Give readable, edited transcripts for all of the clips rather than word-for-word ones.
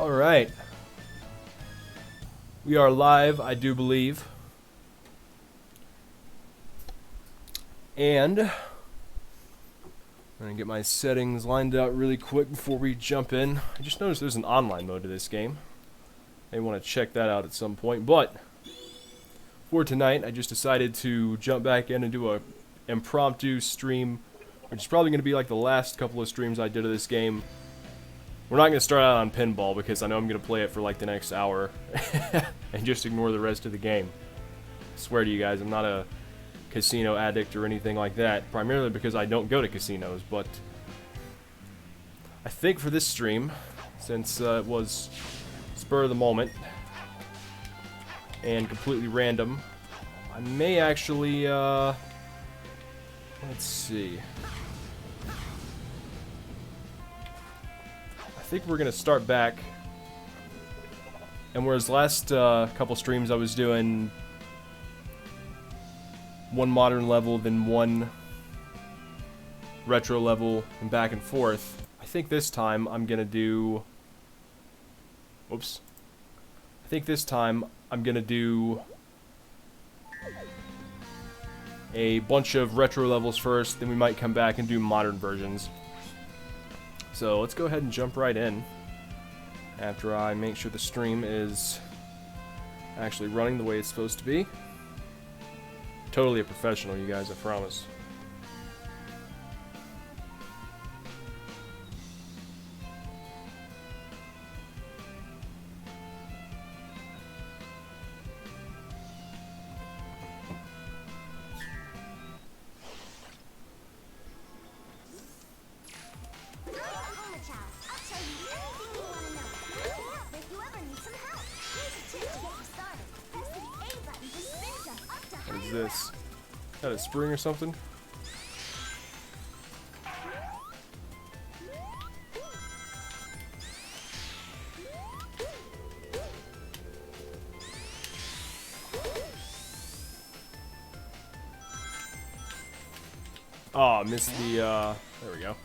Alright. We are live, I do believe. And I'm going to get my settings lined out really quick before we jump in. I just noticed there's an online mode to this game. May want to check that out at some point. But for tonight, I just decided to jump back in and do a impromptu stream, which is probably going to be like the last couple of streams I did of this game. We're not going to start out on pinball because I know I'm going to play it for like the next hour and just ignore the rest of the game. I swear to you guys, I'm not a casino addict or anything like that, primarily because I don't go to casinos, but I think for this stream, since it was spur of the moment and completely random, I may actually, let's see. I think we're going to start back, and whereas last couple streams I was doing one modern level, then one retro level, and back and forth, I think this time I'm going to do, oops, I think this time I'm going to do a bunch of retro levels first, then we might come back and do modern versions. So let's go ahead and jump right in after I make sure the stream is actually running the way it's supposed to be. Totally a professional, you guys, I promise. What is this? Is that a spring or something? Oh, missed the, there we go.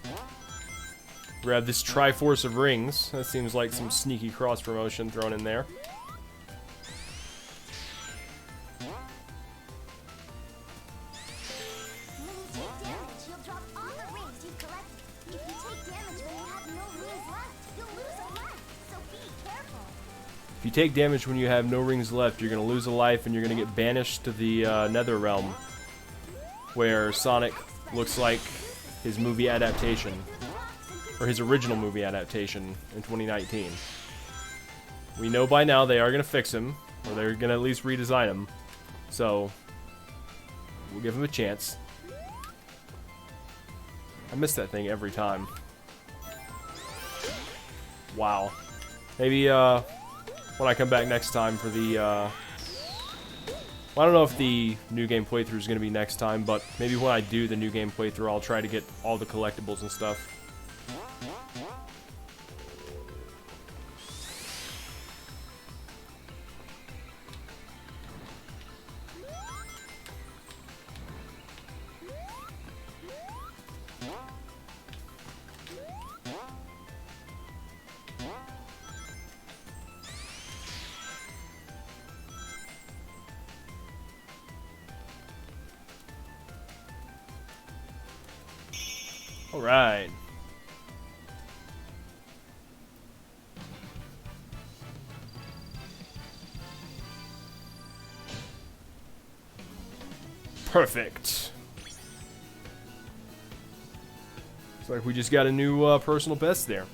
We have this Triforce of Rings. That seems like some sneaky cross-promotion thrown in there. If you take damage when you have no rings left, you're going to lose a life and you're going to get banished to the Nether Realm, where Sonic looks like his movie adaptation, or his original movie adaptation in 2019. We know by now they are going to fix him, or they're going to at least redesign him, so we'll give him a chance. I miss that thing every time. Wow. Maybe, when I come back next time for the, well, I don't know if the new game playthrough is going to be next time, but maybe when I do the new game playthrough, I'll try to get all the collectibles and stuff. Alright. Perfect. Looks like we just got a new personal best there.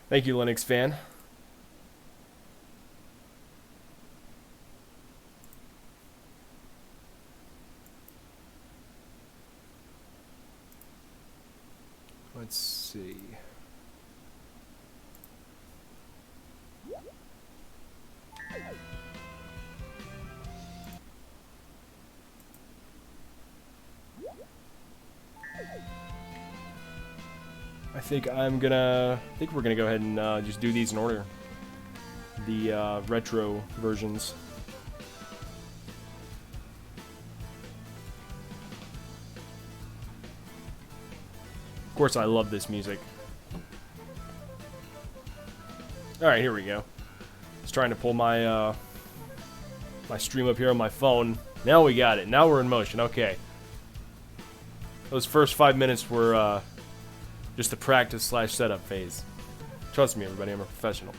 Thank you, Linux fan. Let's see. I think we're gonna go ahead and just do these in order. The retro versions. Of course, I love this music. All right, here we go. Just trying to pull my my stream up here on my phone. Now we got it. Now we're in motion. Okay. Those first 5 minutes were just the practice/setup phase. Trust me, everybody, I'm a professional.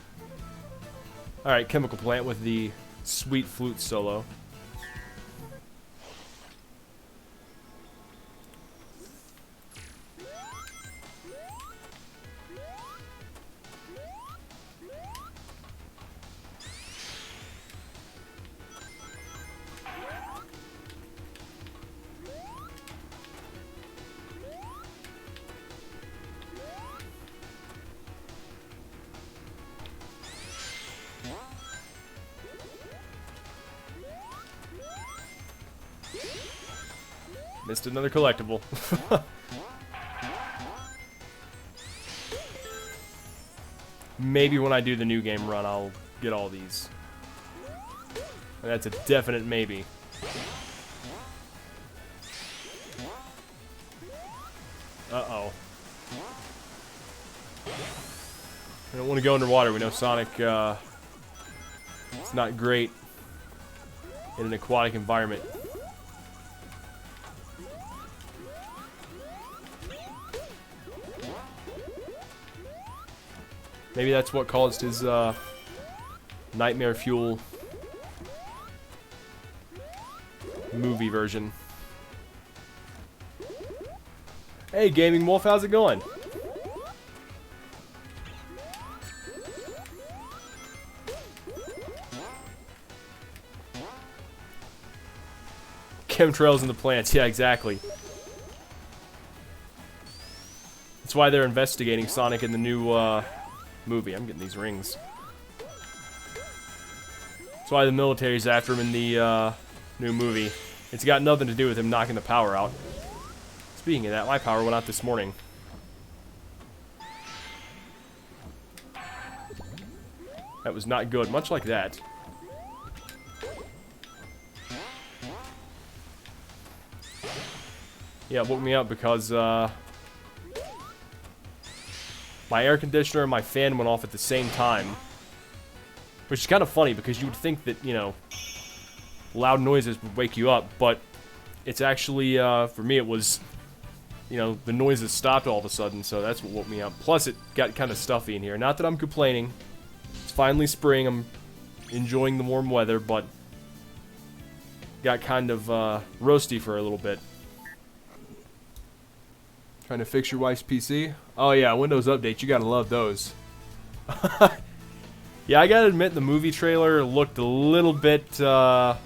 Alright, Chemical Plant with the sweet flute solo. Missed another collectible. Maybe when I do the new game run, I'll get all these. That's a definite maybe. Uh-oh. I don't want to go underwater. We know Sonic, it's not great in an aquatic environment. Maybe that's what caused his Nightmare Fuel movie version. Hey, Gaming Wolf, how's it going? Chemtrails in the plants, yeah, exactly. That's why they're investigating Sonic in the new movie. I'm getting these rings. That's why the military's after him in the new movie. It's got nothing to do with him knocking the power out. Speaking of that, my power went out this morning. That was not good, much like that. Yeah, it woke me up because my air conditioner and my fan went off at the same time. Which is kind of funny because you would think that, you know, loud noises would wake you up, but it's actually, for me it was, you know, the noises stopped all of a sudden, so that's what woke me up. Plus it got kind of stuffy in here. Not that I'm complaining. It's finally spring. I'm enjoying the warm weather, but got kind of roasty for a little bit. Trying to fix your wife's PC? Oh yeah, Windows Update, you gotta love those. Yeah, I gotta admit the movie trailer looked a little bit out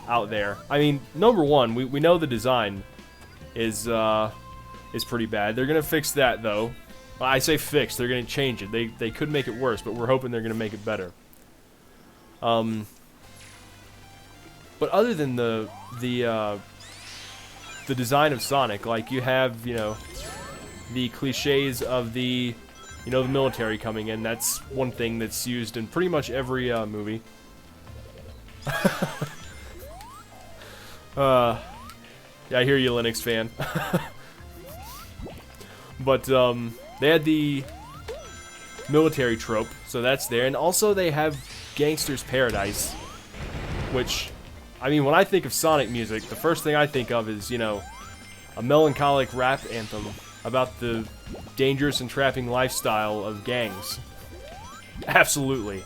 there. I mean, number one, we know the design is pretty bad. They're gonna fix that though. Well, I say fix, they're gonna change it. They could make it worse, but we're hoping they're gonna make it better. But other than the design of Sonic, like you have, you know, the cliches of the, you know, the military coming in. That's one thing that's used in pretty much every movie. Yeah, I hear you, Linux fan. But they had the military trope, so that's there, and also they have Gangster's Paradise, which, I mean, when I think of Sonic music, the first thing I think of is, you know, a melancholic rap anthem about the dangerous and trapping lifestyle of gangs. Absolutely.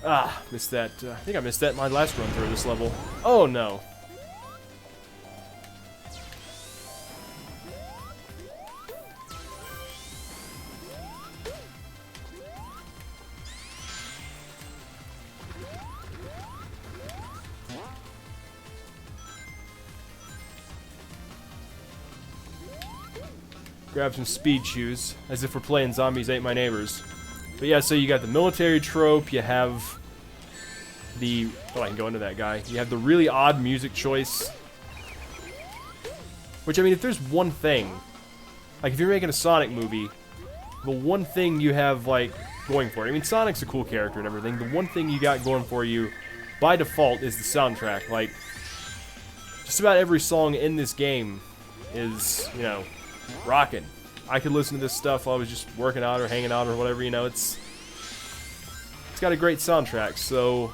Ah, missed that. I think I missed that in my last run through this level. Oh no. Grab some speed shoes, as if we're playing Zombies Ate My Neighbors. But yeah, so you got the military trope, you have the... Oh, I can go into that guy. You have the really odd music choice. Which, I mean, if there's one thing... Like, if you're making a Sonic movie, the one thing you have, like, going for it... I mean, Sonic's a cool character and everything. The one thing you got going for you, by default, is the soundtrack. Like, just about every song in this game is, you know, rocking. I could listen to this stuff while I was just working out or hanging out or whatever, you know, it's got a great soundtrack, so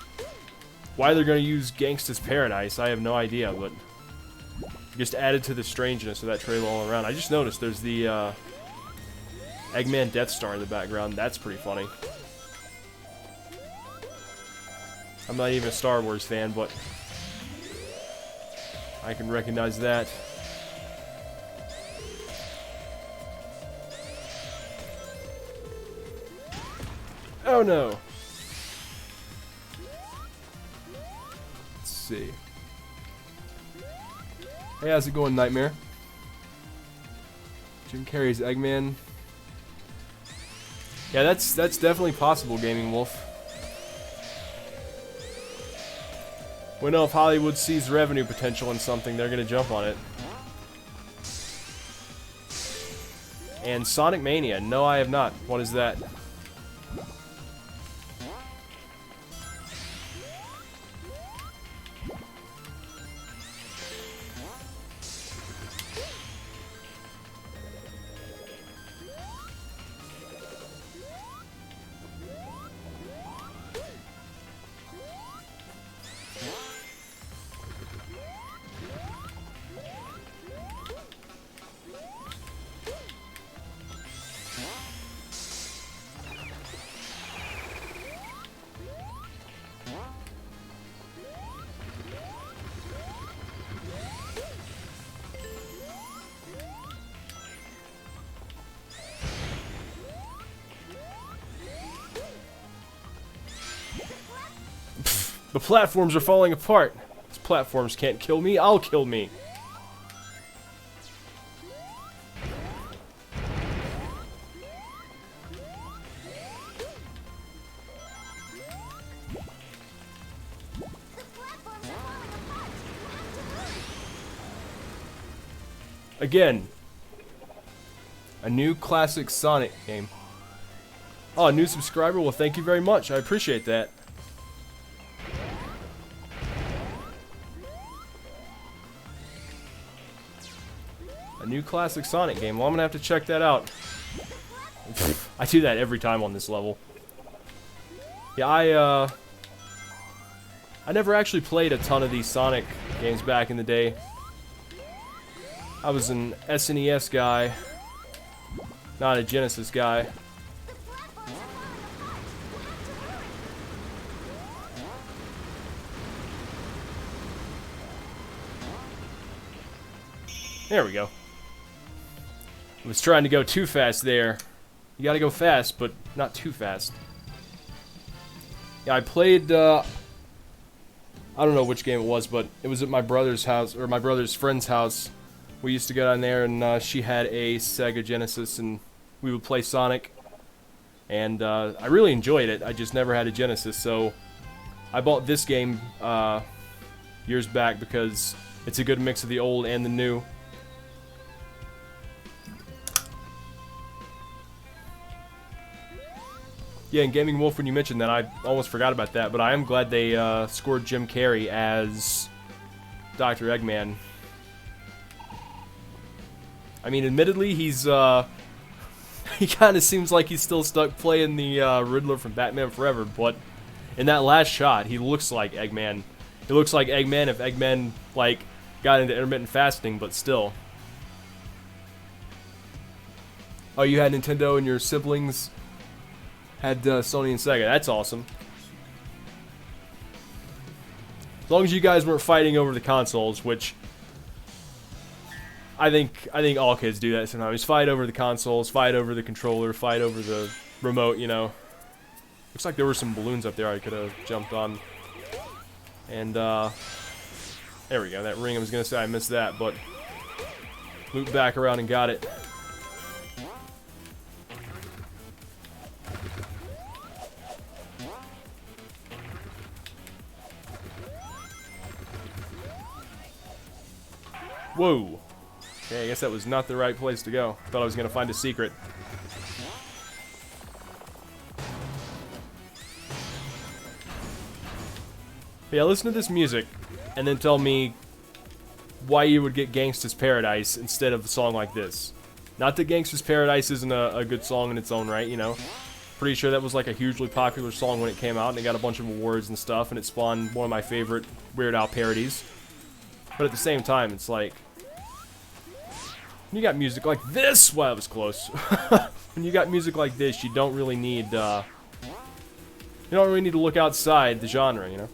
why they're going to use Gangsta's Paradise, I have no idea, but just added to the strangeness of that trailer all around. I just noticed there's the Eggman Death Star in the background. That's pretty funny. I'm not even a Star Wars fan, but I can recognize that. Oh no. Let's see. Hey, how's it going, Nightmare? Jim Carrey's Eggman. Yeah, that's definitely possible, Gaming Wolf. We know if Hollywood sees revenue potential in something, they're gonna jump on it. And Sonic Mania. No, I have not. What is that? The platforms are falling apart. These platforms can't kill me, I'll kill me. Again, a new classic Sonic game. Oh, a new subscriber? Well, thank you very much. I appreciate that. A new classic Sonic game. Well, I'm gonna have to check that out. I do that every time on this level. Yeah, I never actually played a ton of these Sonic games back in the day. I was an SNES guy, not a Genesis guy. There we go. I was trying to go too fast there. You gotta go fast, but not too fast. Yeah, I played, I don't know which game it was, but it was at my brother's house, or my brother's friend's house. We used to go down there, and she had a Sega Genesis, and we would play Sonic. And I really enjoyed it. I just never had a Genesis, so I bought this game years back because it's a good mix of the old and the new. Yeah, and Gaming Wolf, when you mentioned that, I almost forgot about that, but I am glad they scored Jim Carrey as Dr. Eggman. I mean, admittedly, he's, he kind of seems like he's still stuck playing the Riddler from Batman Forever, but in that last shot, he looks like Eggman. He looks like Eggman if Eggman, like, got into intermittent fasting, but still. Oh, you had Nintendo and your siblings had Sony and Sega. That's awesome. As long as you guys weren't fighting over the consoles, which I think all kids do that sometimes. Fight over the consoles, fight over the controller, fight over the remote, you know. Looks like there were some balloons up there I could have jumped on. And there we go. That ring, I was going to say I missed that, but looped back around and got it. Whoa. Okay, I guess that was not the right place to go. Thought I was going to find a secret. But yeah, listen to this music, and then tell me why you would get Gangsta's Paradise instead of a song like this. Not that Gangsta's Paradise isn't a good song in its own right, you know. Pretty sure that was like a hugely popular song when it came out, and it got a bunch of awards and stuff, and it spawned one of my favorite Weird Al parodies. But at the same time, it's like, when you got music like this, well, that was close. When you got music like this, you don't really need, to look outside the genre, you know.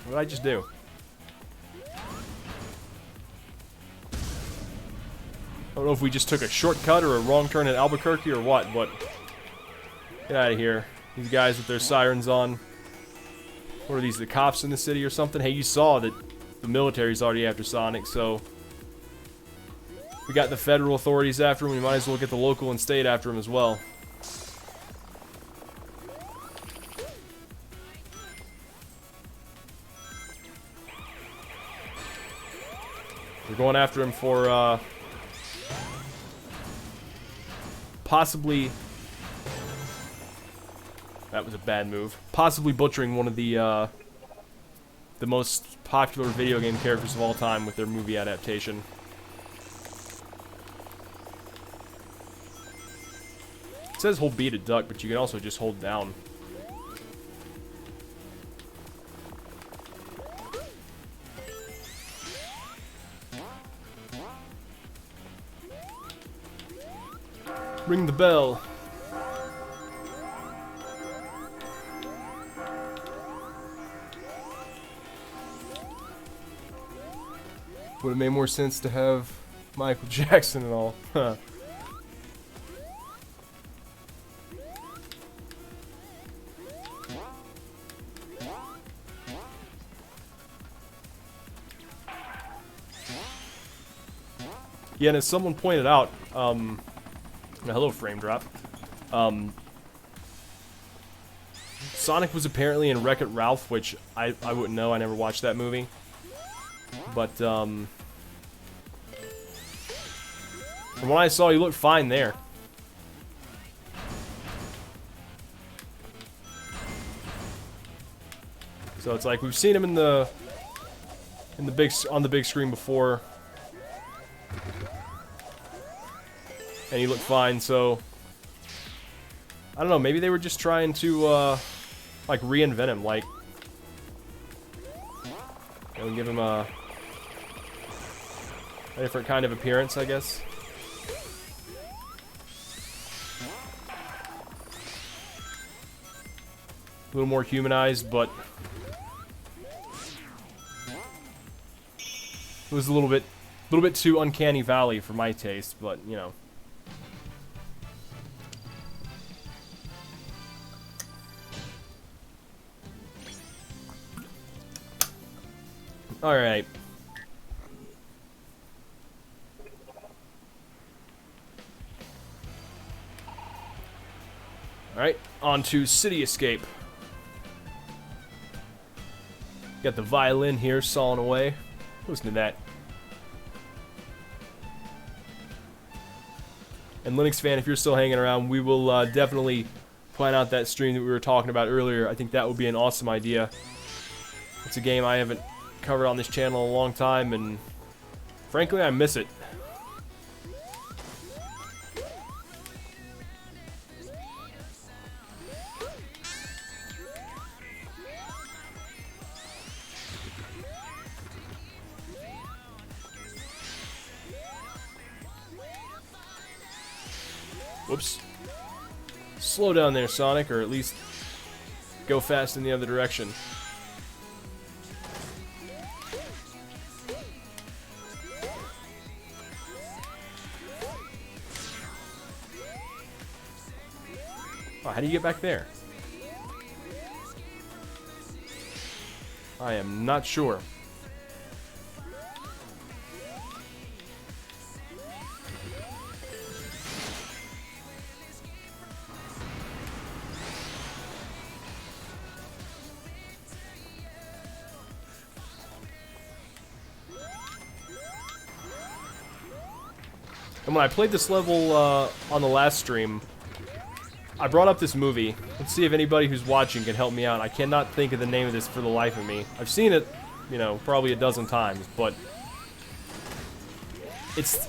What did I just do? I don't know if we just took a shortcut or a wrong turn at Albuquerque or what, but get out of here. These guys with their sirens on. What are these, the cops in the city or something? Hey, you saw that the military's already after Sonic, so we got the federal authorities after him. We might as well get the local and state after him as well. We're going after him for, possibly... That was a bad move. Possibly butchering one of the most popular video game characters of all time with their movie adaptation. It says hold B to duck, but you can also just hold down. Ring the bell. Would have made more sense to have Michael Jackson and all. Huh. Yeah, and as someone pointed out, hello frame drop. Sonic was apparently in Wreck-It Ralph, which I wouldn't know. I never watched that movie. But, from what I saw, he looked fine there. So it's like we've seen him on the big screen before, and he looked fine. So I don't know. Maybe they were just trying to like reinvent him, like, you know, give him a different kind of appearance, I guess. A little more humanized, but it was a little bit too Uncanny Valley for my taste, but you know. All right. Alright, on to City Escape. Got the violin here sawing away. Listen to that. And Linux fan, if you're still hanging around, we will definitely plan out that stream that we were talking about earlier. I think that would be an awesome idea. It's a game I haven't covered on this channel in a long time, and frankly, I miss it. Whoops. Slow down there, Sonic, or at least go fast in the other direction. Oh, how do you get back there? I am not sure. And when I played this level on the last stream, I brought up this movie. Let's see if anybody who's watching can help me out. I cannot think of the name of this for the life of me. I've seen it, you know, probably a dozen times, but it's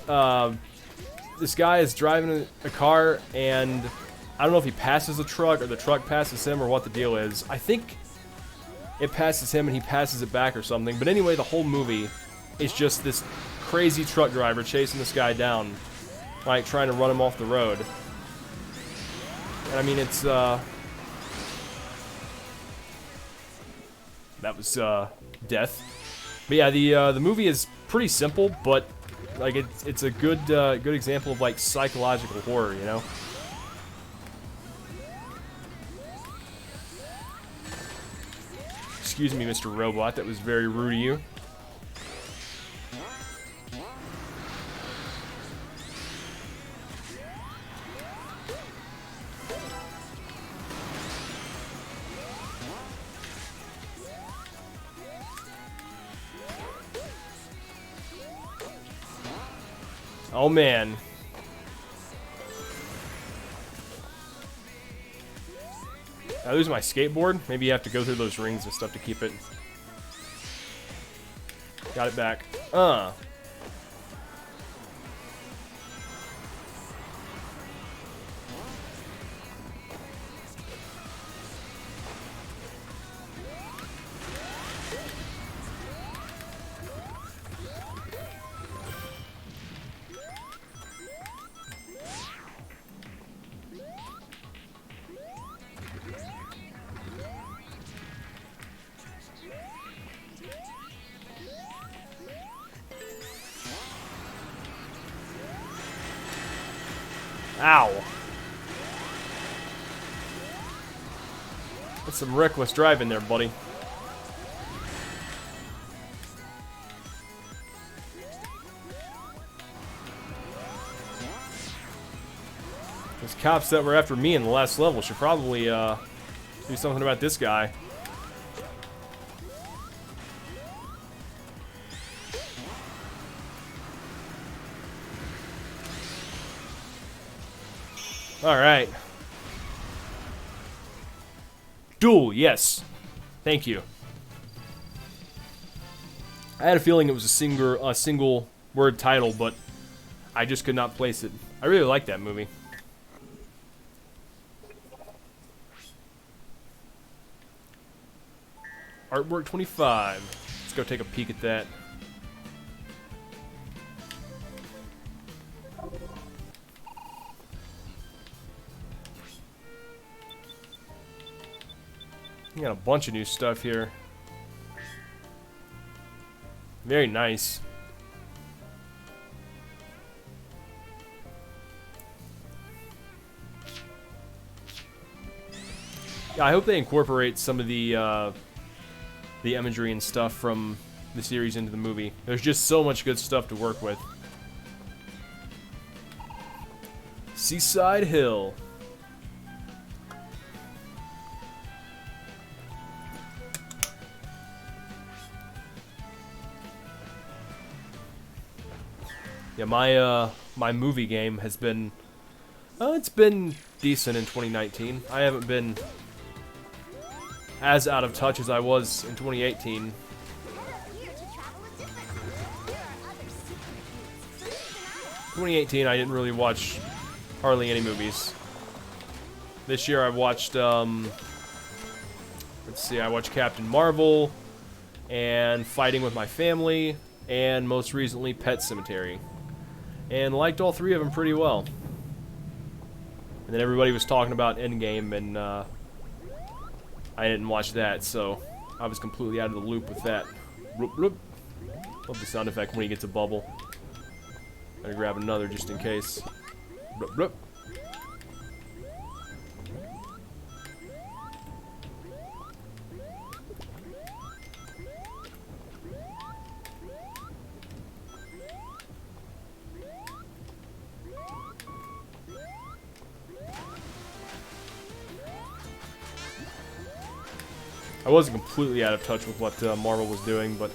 this guy is driving a car, and I don't know if he passes the truck or the truck passes him or what the deal is. I think it passes him and he passes it back or something. But anyway, the whole movie is just this crazy truck driver chasing this guy down, like trying to run him off the road. And I mean, it's that was death. But yeah, the movie is pretty simple, but like it's a good good example of like psychological horror, you know. Excuse me, Mr. Robot, that was very rude of you. Oh man. I lose my skateboard? Maybe you have to go through those rings and stuff to keep it. Got it back. Ow. That's some reckless driving there, buddy. Those cops that were after me in the last level should probably do something about this guy. Alright. Duel, yes. Thank you. I had a feeling it was a single word title, but I just could not place it. I really like that movie. Artwork 25. Let's go take a peek at that. You got a bunch of new stuff here. Very nice. Yeah, I hope they incorporate some of the imagery and stuff from the series into the movie. There's just so much good stuff to work with. Seaside Hill. Yeah, my movie game has been, it's been decent in 2019. I haven't been as out of touch as I was in 2018. In 2018, I didn't really watch hardly any movies. This year, I watched, let's see, I watched Captain Marvel, and Fighting with My Family, and most recently, Pet Sematary. And liked all three of them pretty well. And then everybody was talking about Endgame, and I didn't watch that, so I was completely out of the loop with that. Bloop, bloop. Love the sound effect when he gets a bubble. Gotta grab another just in case. Bloop, bloop. I wasn't completely out of touch with what Marvel was doing, but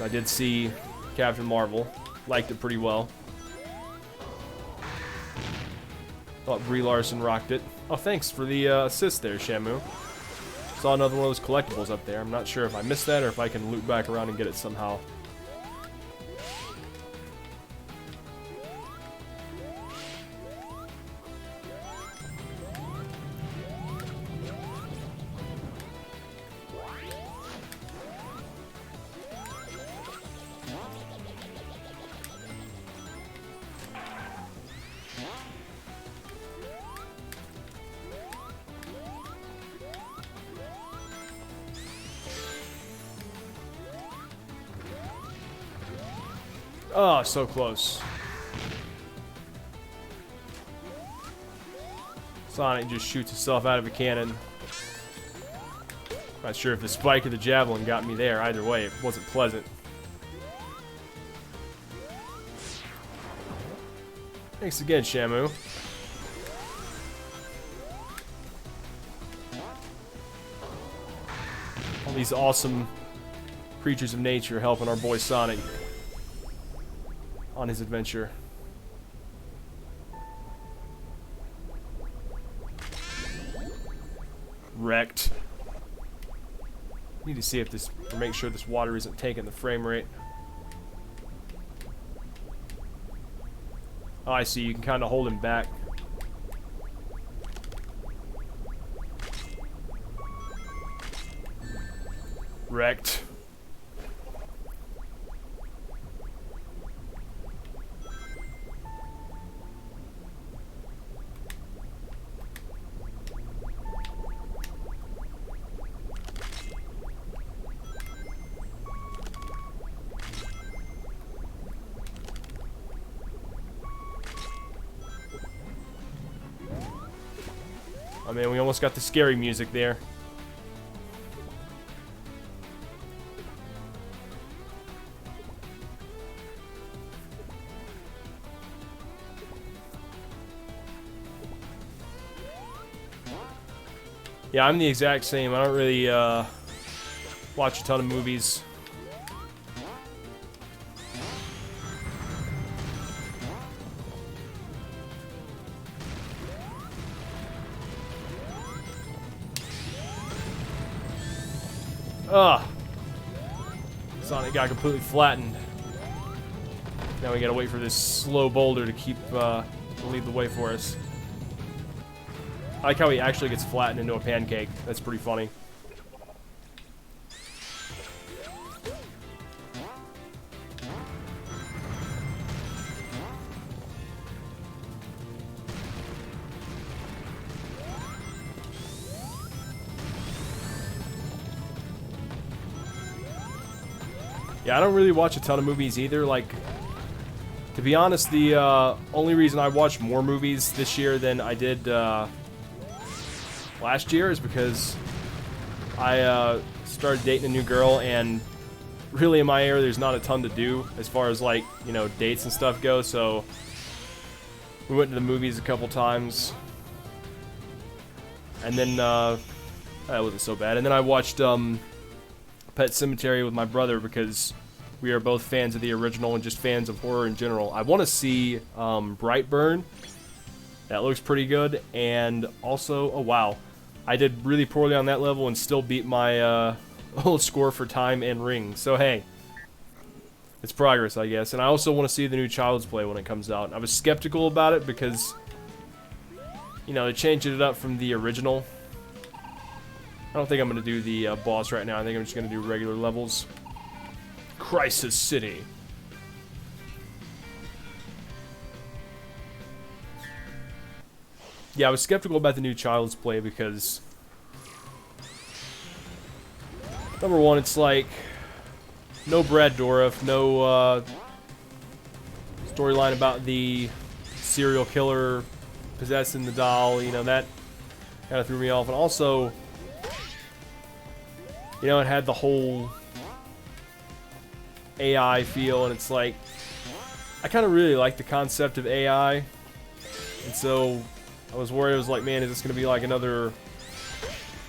I did see Captain Marvel. liked it pretty well. Thought Brie Larson rocked it. Oh, thanks for the assist there, Shamu. Saw another one of those collectibles up there. I'm not sure if I missed that or if I can loop back around and get it somehow. Oh, so close. Sonic just shoots himself out of a cannon. Not sure if the spike or the javelin got me there. Either way, it wasn't pleasant. Thanks again, Shamu. All these awesome creatures of nature helping our boy Sonic on his adventure. Wrecked. Need to see if this, or make sure this water isn't taking the frame rate. Oh, I see. You can kind of hold him back. Wrecked. Oh man, we almost got the scary music there. Yeah, I'm the exact same. I don't really watch a ton of movies. Ugh. Sonic got completely flattened. Now we gotta wait for this slow boulder to keep to lead the way for us. I like how he actually gets flattened into a pancake. That's pretty funny. Yeah, I don't really watch a ton of movies either. Like, to be honest, the only reason I watched more movies this year than I did last year is because I started dating a new girl, and really in my area there's not a ton to do as far as, like, you know, dates and stuff go, so we went to the movies a couple times, and then that wasn't so bad. And then I watched Pet Sematary with my brother because we are both fans of the original and just fans of horror in general. I want to see Brightburn. That looks pretty good. And also, oh wow, I did really poorly on that level and still beat my old score for time and ring. So hey, it's progress, I guess. And I also want to see the new Child's Play when it comes out. I was skeptical about it because, you know, they changed it up from the original. I don't think I'm going to do the boss right now. I think I'm just going to do regular levels. Crisis City. Yeah, I was skeptical about the new Child's Play because, number one, it's like no Brad Dourif, no storyline about the serial killer possessing the doll. You know, that kind of threw me off. And also, you know, it had the whole AI feel, and it's like, I kind of really like the concept of AI, and so I was worried. I was like, man, is this going to be like another,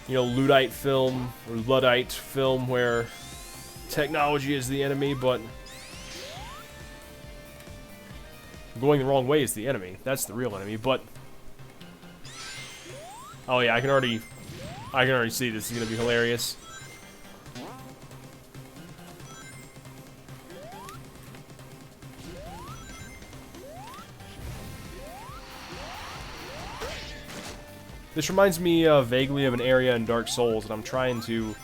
you know, Luddite film, or Luddite film where technology is the enemy? But Going the wrong way is the enemy. That's the real enemy, but... Oh yeah, I can already see this is gonna be hilarious. This reminds me vaguely of an area in Dark Souls, and I'm trying to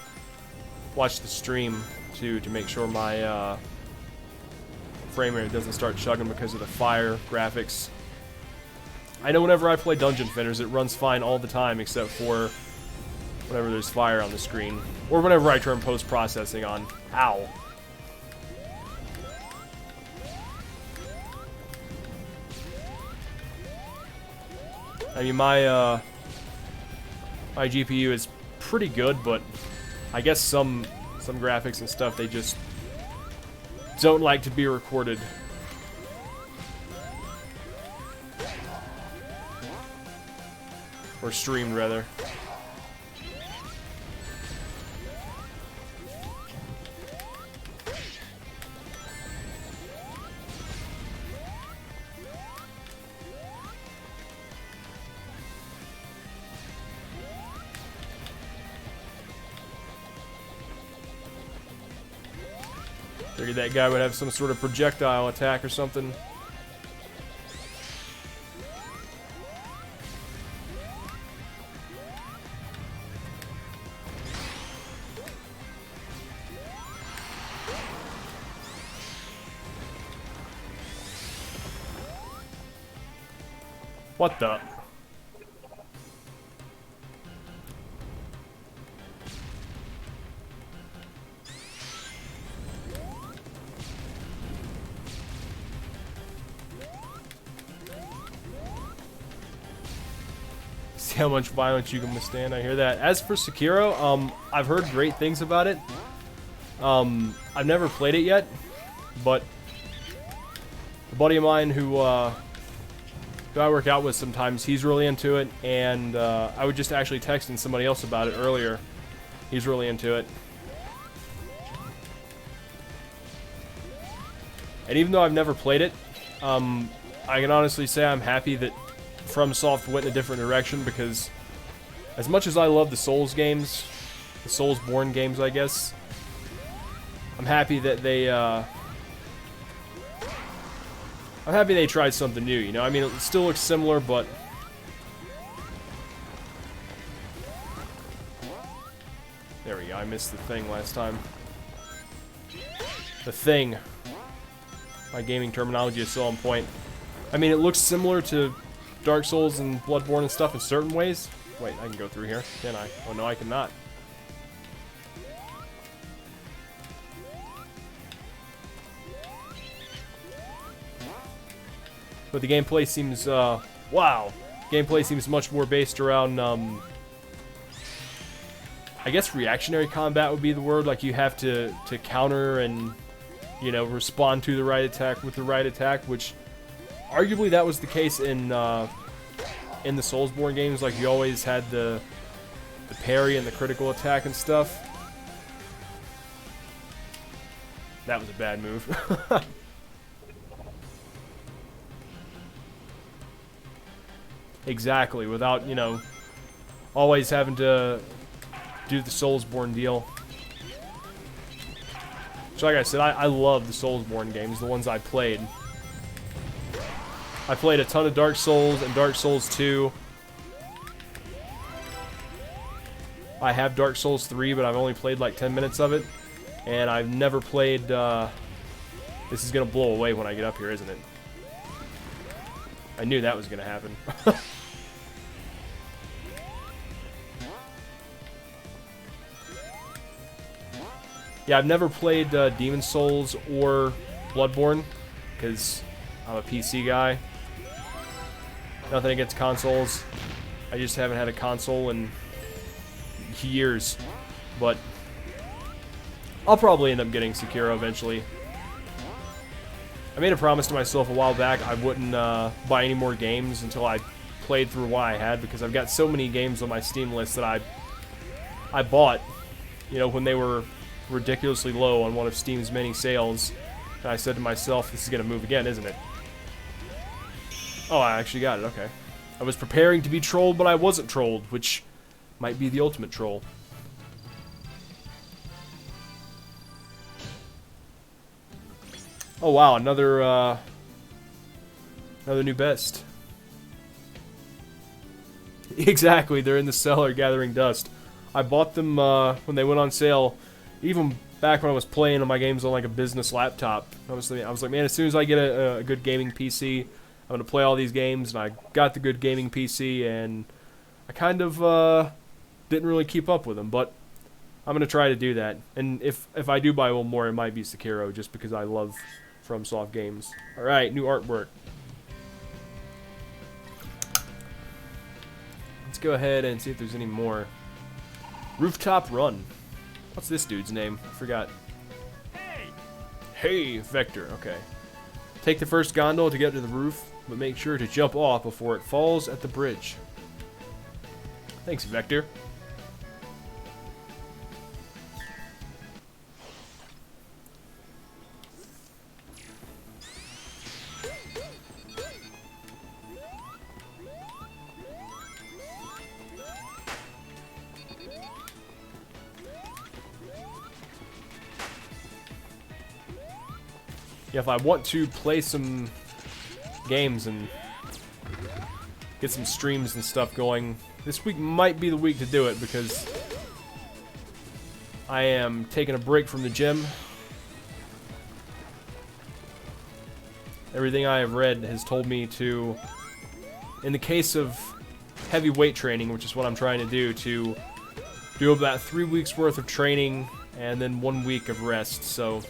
watch the stream too to make sure my frame rate doesn't start chugging because of the fire graphics. I know whenever I play Dungeon Fitters, it runs fine all the time except for whenever there's fire on the screen, or whenever I turn post-processing on. Ow. I mean, my GPU is pretty good, but I guess some graphics and stuff, they just don't like to be recorded. Or streamed, rather. Figured that guy would have some sort of projectile attack or something. What the? See how much violence you can withstand. I hear that. As for Sekiro, I've heard great things about it. I've never played it yet, but a buddy of mine who I work out with sometimes, he's really into it, and I was just actually texting somebody else about it earlier. He's really into it. And even though I've never played it, I can honestly say I'm happy that FromSoft went in a different direction, because as much as I love the Souls games, the Soulsborne games, I guess, I'm happy that they tried something new, you know? I mean, it still looks similar, but there we go. I missed the thing last time. The thing. My gaming terminology is so on point. I mean, it looks similar to Dark Souls and Bloodborne and stuff in certain ways. Wait, I can go through here, can I? Oh no, I cannot. But the gameplay seems, wow. Gameplay seems much more based around, I guess reactionary combat would be the word. Like, you have to counter and, you know, respond to the right attack with the right attack, which arguably that was the case in the Soulsborne games. Like, you always had the parry and the critical attack and stuff. That was a bad move. Exactly, without, you know, always having to do the Soulsborne deal. So like I said, I love the Soulsborne games, the ones I played. I played a ton of Dark Souls and Dark Souls 2. I have Dark Souls 3, but I've only played like 10 minutes of it. And I've never played, this is gonna blow away when I get up here, isn't it? I knew that was gonna happen. Yeah, I've never played Demon Souls or Bloodborne, because I'm a PC guy. Nothing against consoles. I just haven't had a console in years. But I'll probably end up getting Sekiro eventually. I made a promise to myself a while back I wouldn't buy any more games until I played through what I had, because I've got so many games on my Steam list that I bought, you know, when they were ridiculously low on one of Steam's many sales. And I said to myself, this is going to move again, isn't it? Oh, I actually got it, okay. I was preparing to be trolled, but I wasn't trolled, which might be the ultimate troll. Oh wow, another new best. Exactly, they're in the cellar gathering dust. I bought them when they went on sale, even back when I was playing on my games on like a business laptop. I was like, man, as soon as I get a good gaming PC, I'm gonna play all these games. And I got the good gaming PC, and I kind of didn't really keep up with them, but I'm gonna try to do that. And if I do buy one more, it might be Sekiro, just because I love FromSoft games. All right, new artwork. Let's go ahead and see if there's any more. Rooftop Run. What's this dude's name? I forgot. Hey, Vector. Okay. Take the first gondola to get to the roof, but make sure to jump off before it falls at the bridge. Thanks, Vector. Yeah, if I want to play some games and get some streams and stuff going, this week might be the week to do it, because I am taking a break from the gym. Everything I have read has told me to, in the case of heavy weight training, which is what I'm trying to do about 3 weeks worth of training and then 1 week of rest. So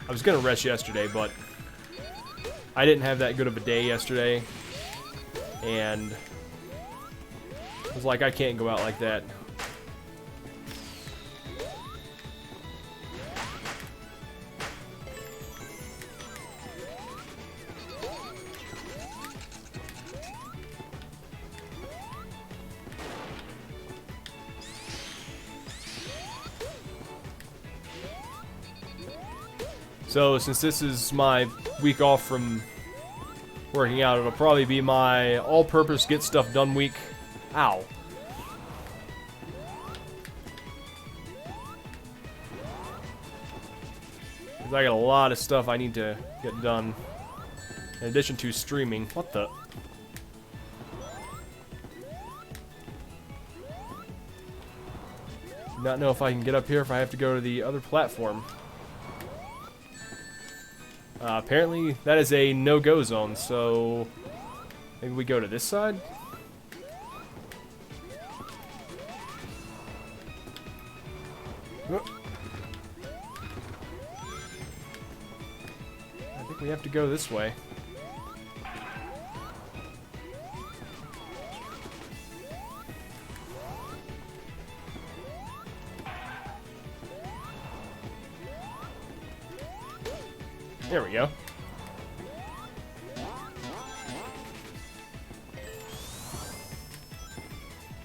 I was gonna rest yesterday, but I didn't have that good of a day yesterday, and I was like, I can't go out like that. So, since this is my week off from working out, it'll probably be my all-purpose get stuff done week. Ow. Because I got a lot of stuff I need to get done, in addition to streaming. What the? Do not know if I can get up here, if I have to go to the other platform. Apparently, that is a no-go zone, so maybe we go to this side? I think we have to go this way. There we go.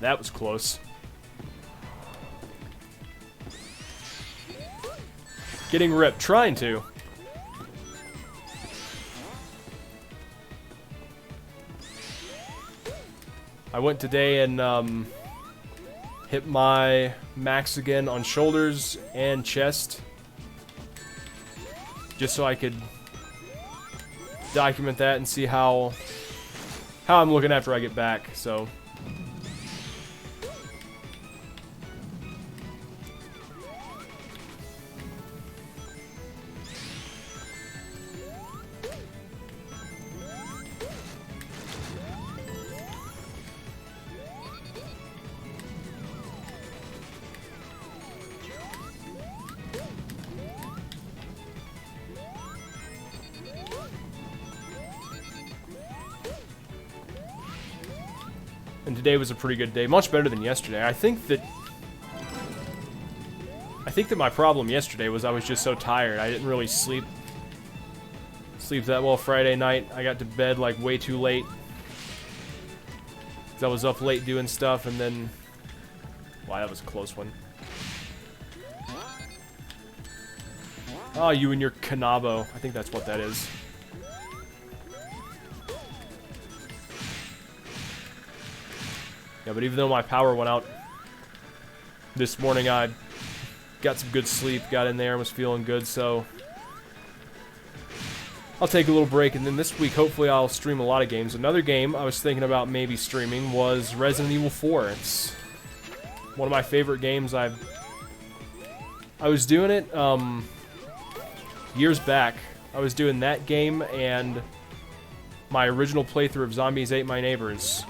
That was close. Getting ripped. Trying to. I went today and hit my max again on shoulders and chest, just so I could document that and see how I'm looking after I get back. So and today was a pretty good day, much better than yesterday. I think that my problem yesterday was I was just so tired. I didn't really sleep that well Friday night. I got to bed like way too late, 'cause I was up late doing stuff, and then, wow, that was a close one. Oh, you and your Kanabo. I think that's what that is. Yeah, but even though my power went out this morning, I got some good sleep, got in there, and was feeling good, so I'll take a little break, and then this week, hopefully, I'll stream a lot of games. Another game I was thinking about maybe streaming was Resident Evil 4. It's one of my favorite games. I was doing it years back. I was doing that game and my original playthrough of Zombies Ate My Neighbors.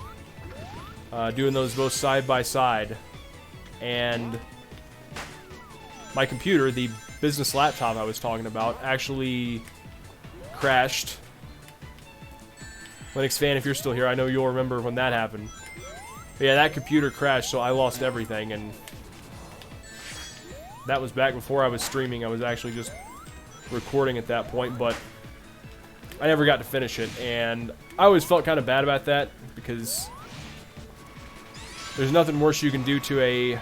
Doing those both side by side. And my computer, the business laptop I was talking about, actually crashed. Linux fan, if you're still here, I know you'll remember when that happened. But yeah, that computer crashed, so I lost everything, and that was back before I was streaming. I was actually just recording at that point, but I never got to finish it, and I always felt kind of bad about that, because there's nothing worse you can do to a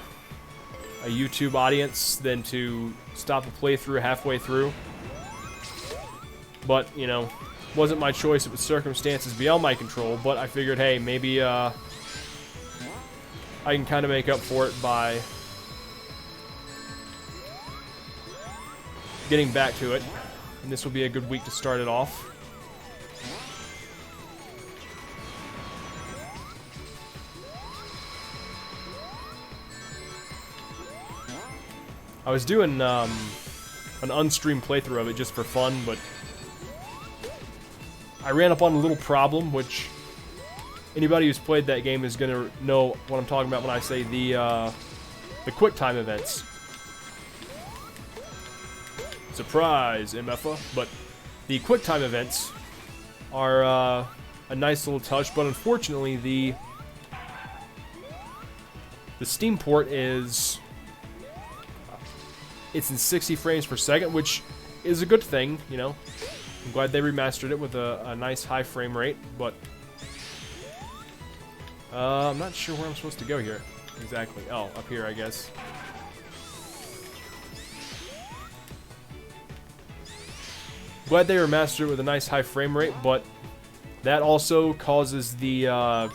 YouTube audience than to stop a playthrough halfway through. But, you know, wasn't my choice. It was circumstances beyond my control, but I figured, hey, maybe I can kind of make up for it by getting back to it, and this will be a good week to start it off. I was doing an unstreamed playthrough of it just for fun, but I ran up on a little problem, which anybody who's played that game is going to know what I'm talking about when I say the quick time events. Surprise, MFA. But the quick time events are a nice little touch, but unfortunately the Steam port is it's in 60 frames per second, which is a good thing, you know. I'm glad they remastered it with a nice high frame rate, but I'm not sure where I'm supposed to go here exactly. Oh, up here, I guess. Glad they remastered it with a nice high frame rate, but that also causes the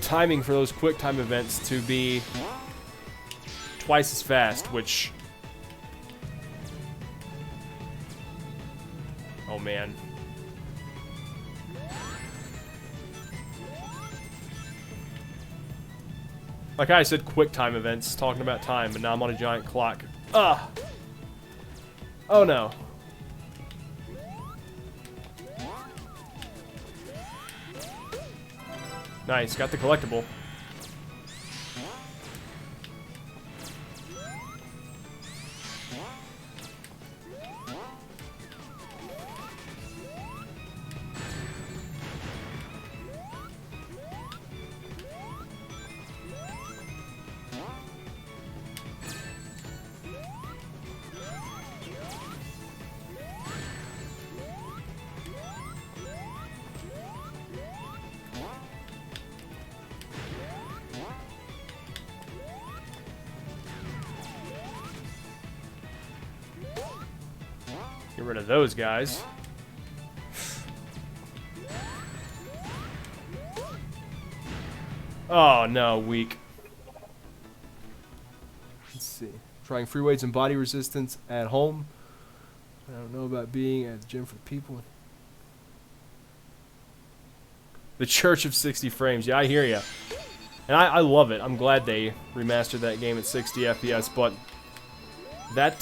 timing for those quick time events to be twice as fast, which, oh man. Like I said, quick time events, talking about time, but now I'm on a giant clock. Ah! Oh no. Nice, got the collectible. Get rid of those guys. Oh no, weak. Let's see. Trying free weights and body resistance at home. I don't know about being at the gym for people. The Church of 60 Frames. Yeah, I hear ya. And I love it. I'm glad they remastered that game at 60 FPS, but that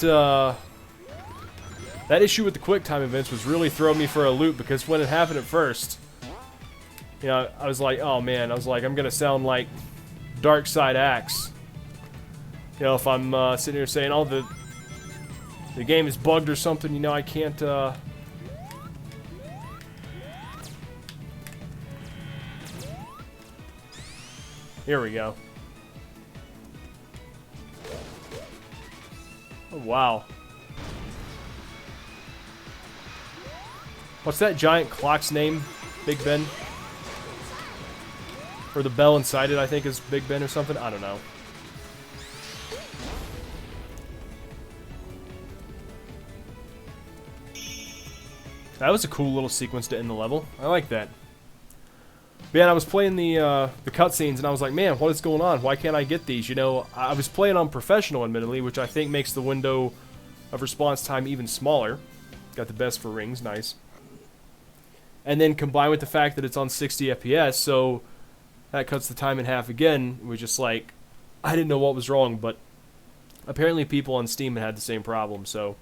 that issue with the quick time events was really throwing me for a loop, because when it happened at first, you know, I was like, oh man, I was like, I'm gonna sound like Dark Side Axe. You know, if I'm sitting here saying, oh, the game is bugged or something, you know, I can't, Here we go. Oh, wow. What's that giant clock's name? Big Ben? Or the bell inside it, I think, is Big Ben or something? I don't know. That was a cool little sequence to end the level. I like that. Man, I was playing the cutscenes, and I was like, man, what is going on? Why can't I get these? You know, I was playing on professional, admittedly, which I think makes the window of response time even smaller. Got the best for rings, nice. And then combined with the fact that it's on 60 FPS, so that cuts the time in half again. It was just like, I didn't know what was wrong, but apparently people on Steam had the same problem, so.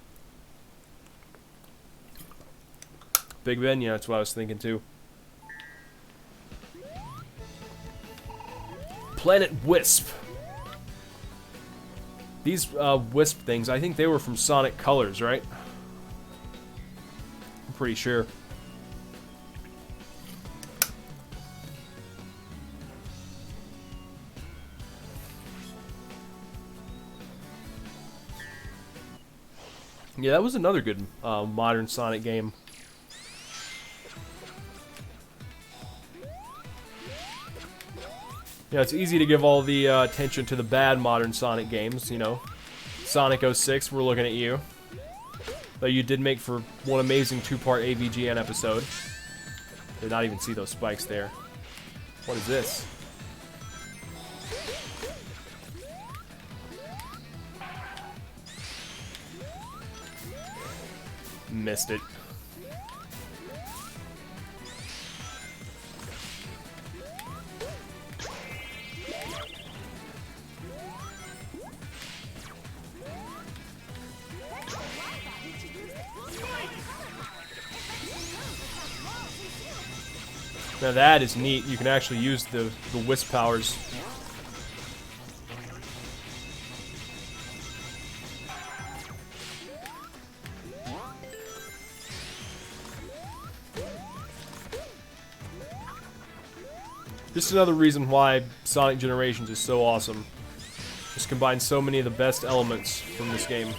Big Ben, yeah, that's what I was thinking too. Planet Wisp. These Wisp things, I think they were from Sonic Colors, right? I'm pretty sure. Yeah, that was another good modern Sonic game. Yeah, it's easy to give all the attention to the bad modern Sonic games, you know. Sonic 06, we're looking at you. Though you did make for one amazing two-part AVGN episode. Did not even see those spikes there. What is this? Missed it. Now that is neat. You can actually use the Wisp powers. Just another reason why Sonic Generations is so awesome. Just combines so many of the best elements from this game.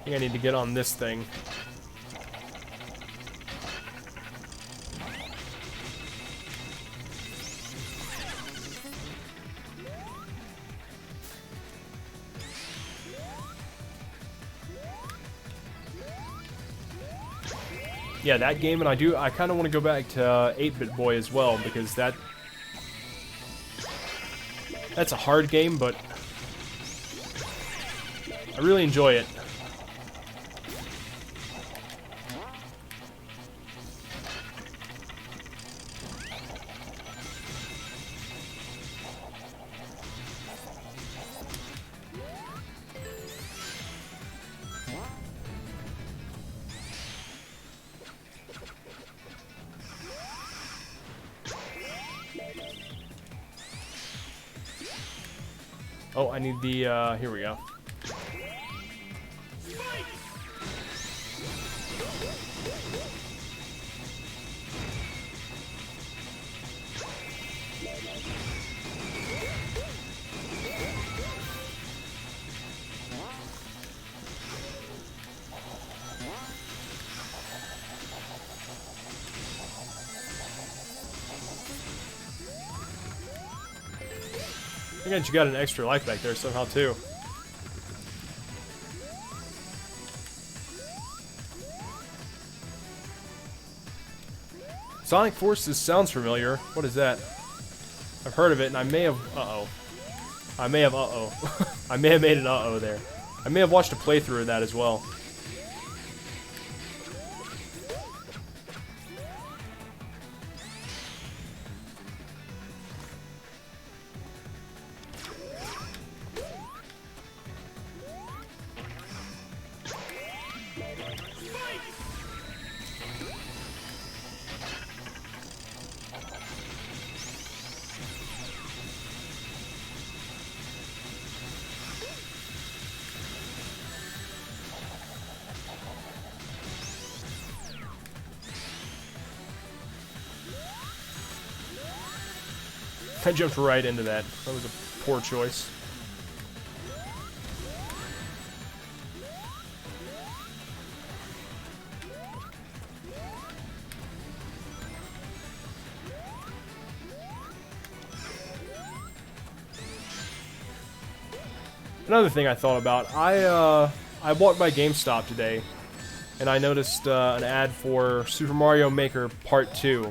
I think I need to get on this thing. Yeah, that game, and I kind of want to go back to 8-Bit Boy as well, because that's a hard game, but I really enjoy it. Oh, I need the, here we go. I think you got an extra life back there somehow, too. Sonic Forces sounds familiar. What is that? I've heard of it, and I may have... I may have I may have made an there. I may have watched a playthrough of that as well. I jumped right into that. That was a poor choice. Another thing I thought about, I walked by GameStop today, and I noticed an ad for Super Mario Maker Part 2.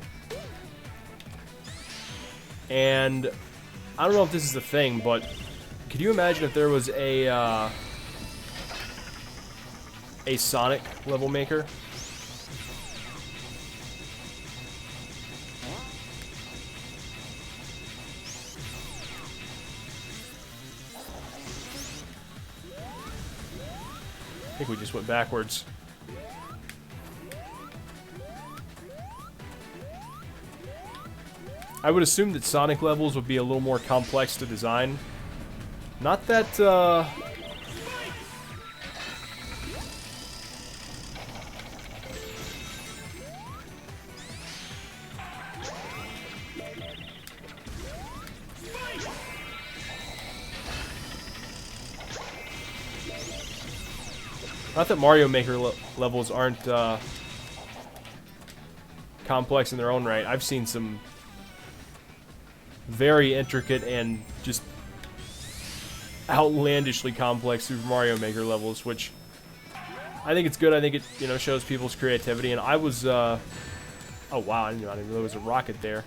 And I don't know if this is the thing, but could you imagine if there was a Sonic level maker? I think we just went backwards. I would assume that Sonic levels would be a little more complex to design. Not that, not that Mario Maker levels aren't complex in their own right. I've seen some very intricate and just outlandishly complex Super Mario Maker levels, which I think it's good. I think it, you know, shows people's creativity. And I was, oh wow, I didn't know there was a rocket there.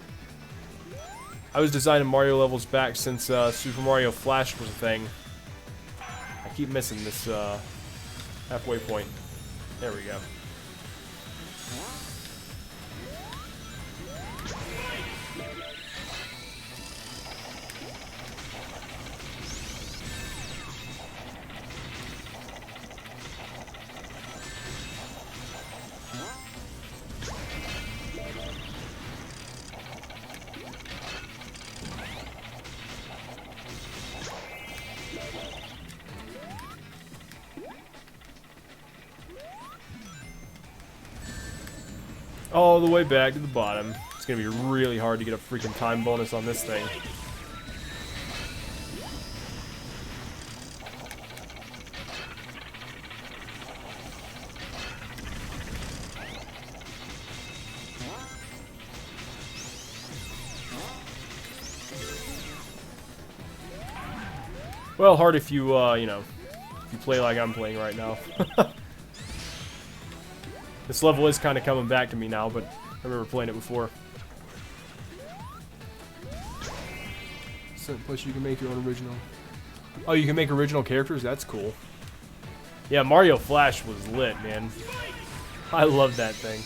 I was designing Mario levels back since Super Mario Flash was a thing. I keep missing this halfway point. There we go. All the way back to the bottom. It's gonna be really hard to get a freaking time bonus on this thing. Well, hard if you, you know, if you play like I'm playing right now. This level is kind of coming back to me now, but I remember playing it before. So, plus you can make your own original. Oh, you can make original characters? That's cool. Yeah, Mario Flash was lit, man. I love that thing.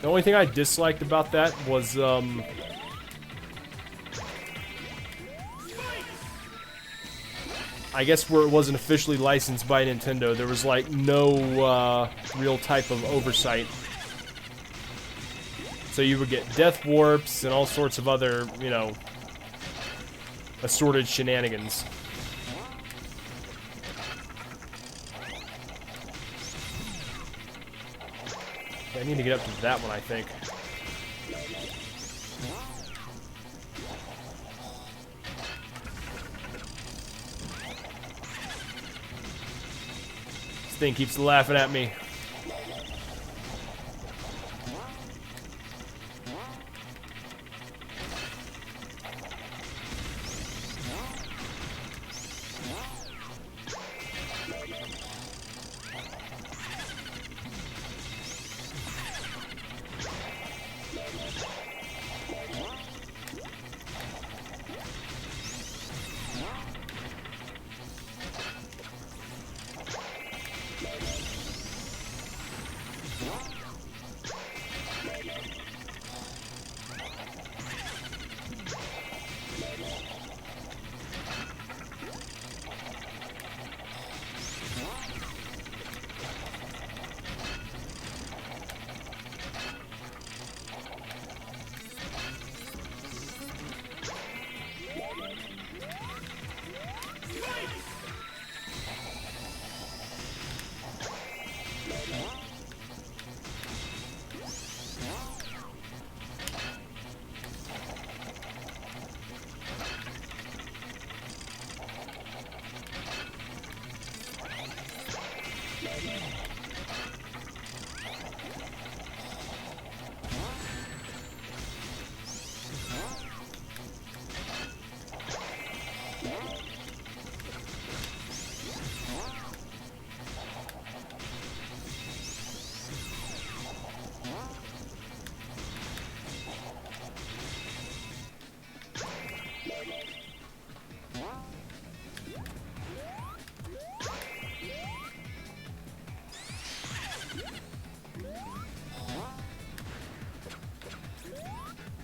The only thing I disliked about that was, I guess where it wasn't officially licensed by Nintendo, there was like no real type of oversight. So you would get death warps and all sorts of other, you know, assorted shenanigans. I need to get up to that one, I think. This thing keeps laughing at me.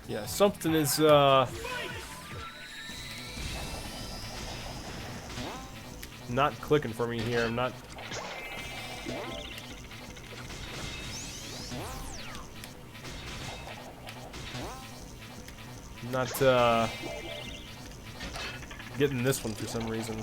Yeah, something is not clicking for me here. I'm not getting this one for some reason.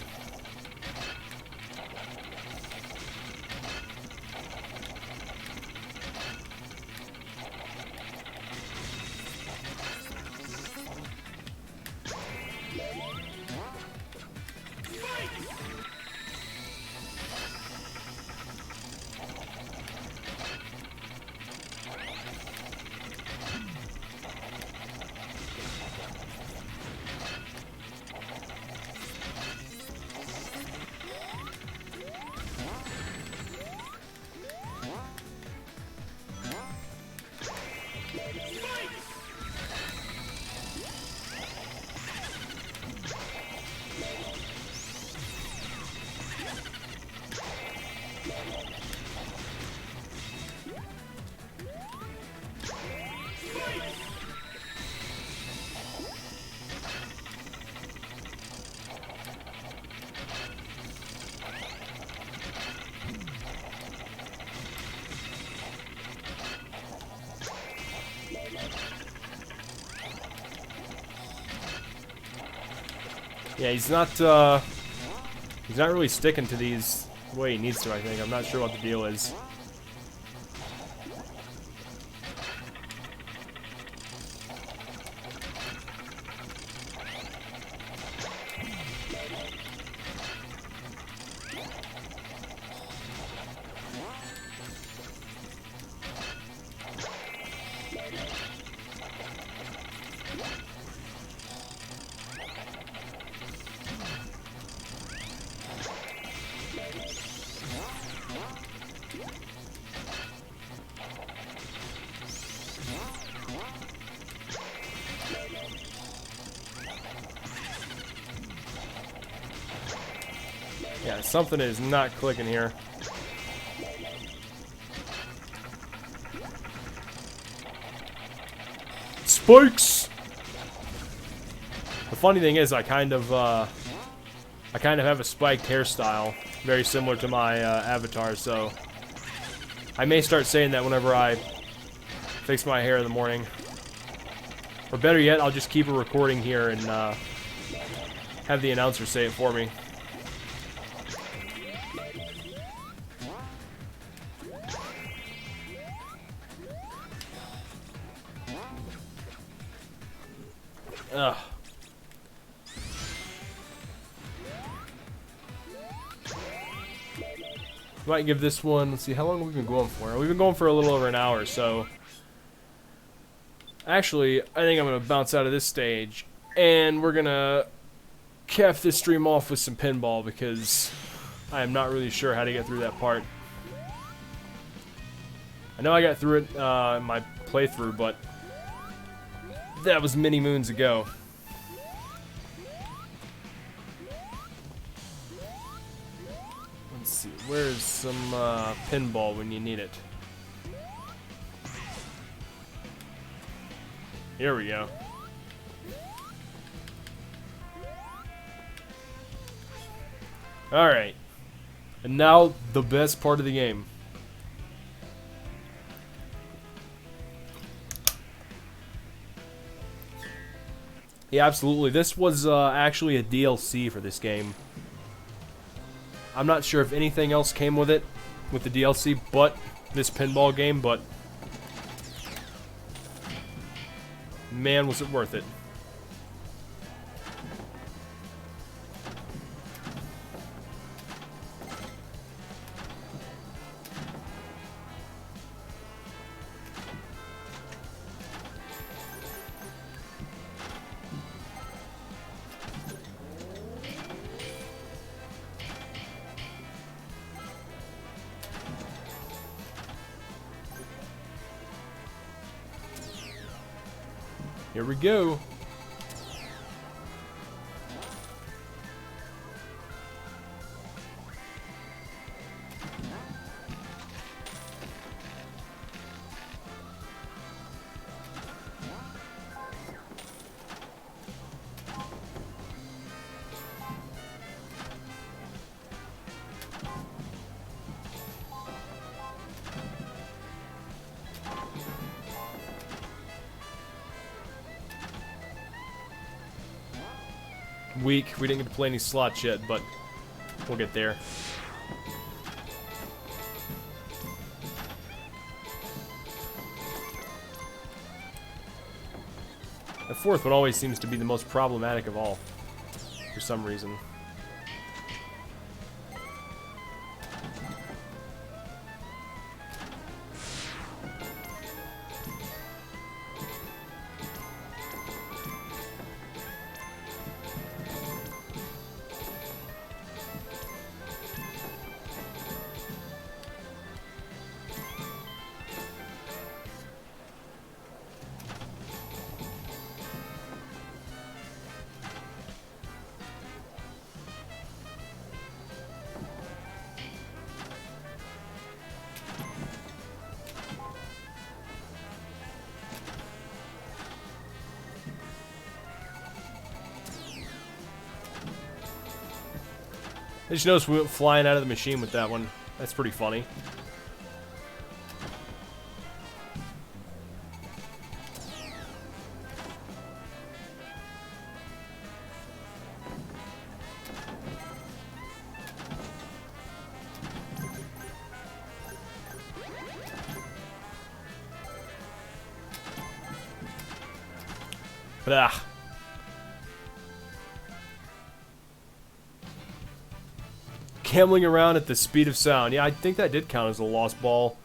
Yeah, he's not really sticking to these the way he needs to, I think. I'm not sure what the deal is. Yeah, something is not clicking here. Spikes! The funny thing is, I kind of have a spiked hairstyle, very similar to my avatar, so I may start saying that whenever I fix my hair in the morning. Or better yet, I'll just keep a recording here and have the announcer say it for me. Ugh. Might give this one, let's see, how long have we been going for? We've been going for a little over an hour, so... Actually, I think I'm going to bounce out of this stage, and we're going to cap this stream off with some pinball, because I am not really sure how to get through that part. I know I got through it in my playthrough, but that was many moons ago. Let's see, where's some pinball when you need it? Here we go. Alright. And now, the best part of the game. Yeah, absolutely. This was actually a DLC for this game. I'm not sure if anything else came with it, with the DLC, but this pinball game, but man, was it worth it. Here we go. week. We didn't get to play any slots yet, but we'll get there. The fourth one always seems to be the most problematic of all, for some reason. I just noticed we went flying out of the machine with that one. That's pretty funny. Blah. Gambling around at the speed of sound. Yeah, I think that did count as a lost ball.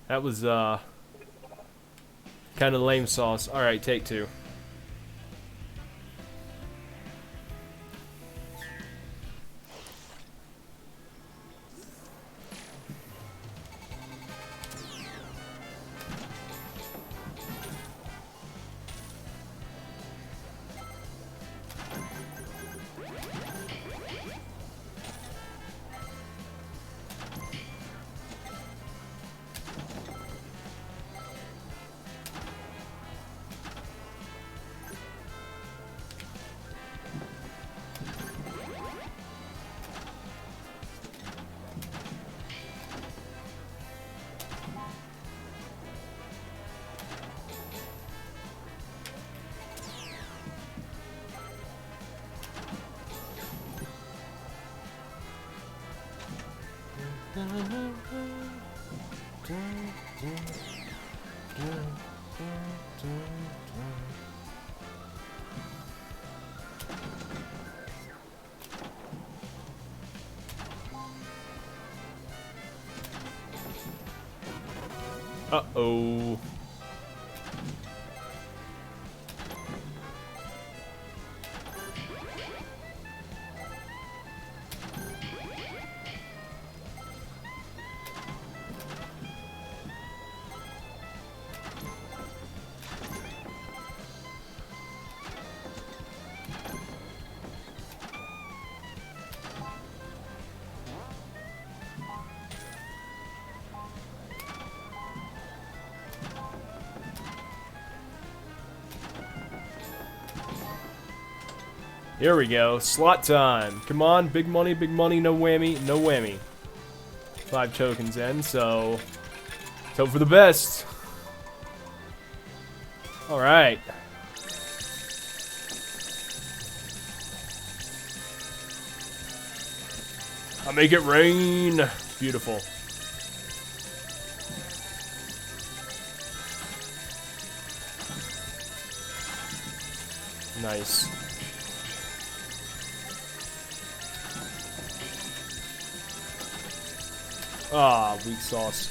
That was, kind of lame sauce. Alright, take two. Uh-oh. Here we go. Slot time. Come on. Big money, no whammy, no whammy. 5 tokens in, so let's hope for the best. Alright. I'll make it rain. Beautiful. Nice. Ah, weak sauce.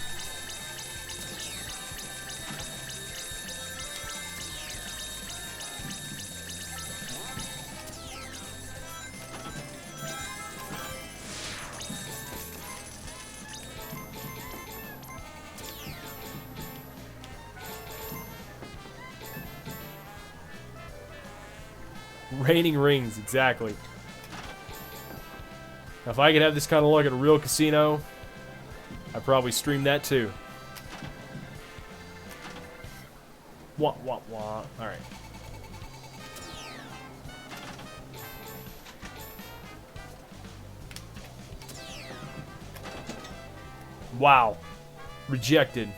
Raining rings, exactly. Now, if I could have this kind of luck at a real casino, I'd probably stream that too. Wah, wah, wah. Alright. Wow. Rejected.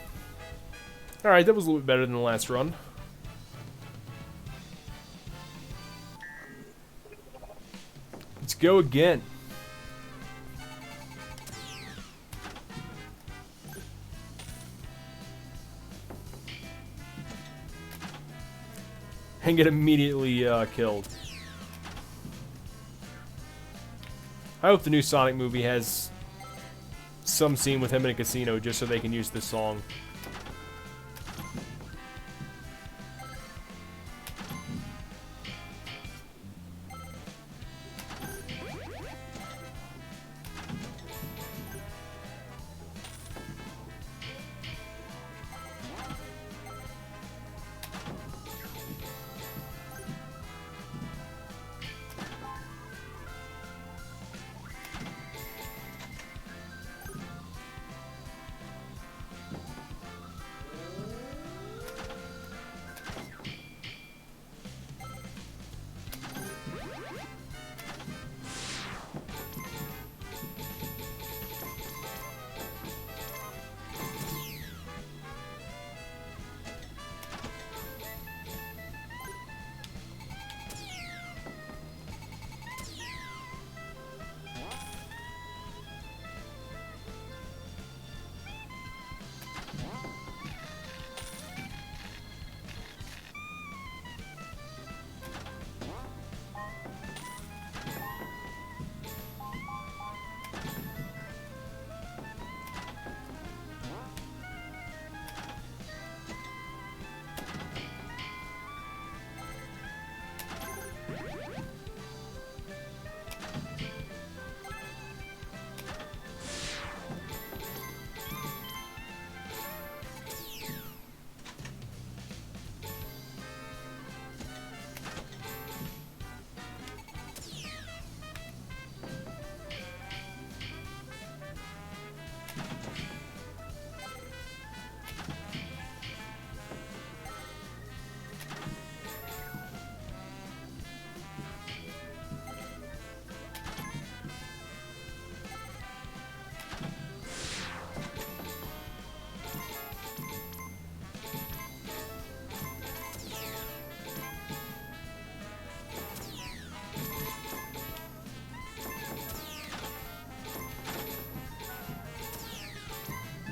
Alright, that was a little bit better than the last run. go again. And get immediately killed. I hope the new Sonic movie has some scene with him in a casino just so they can use this song.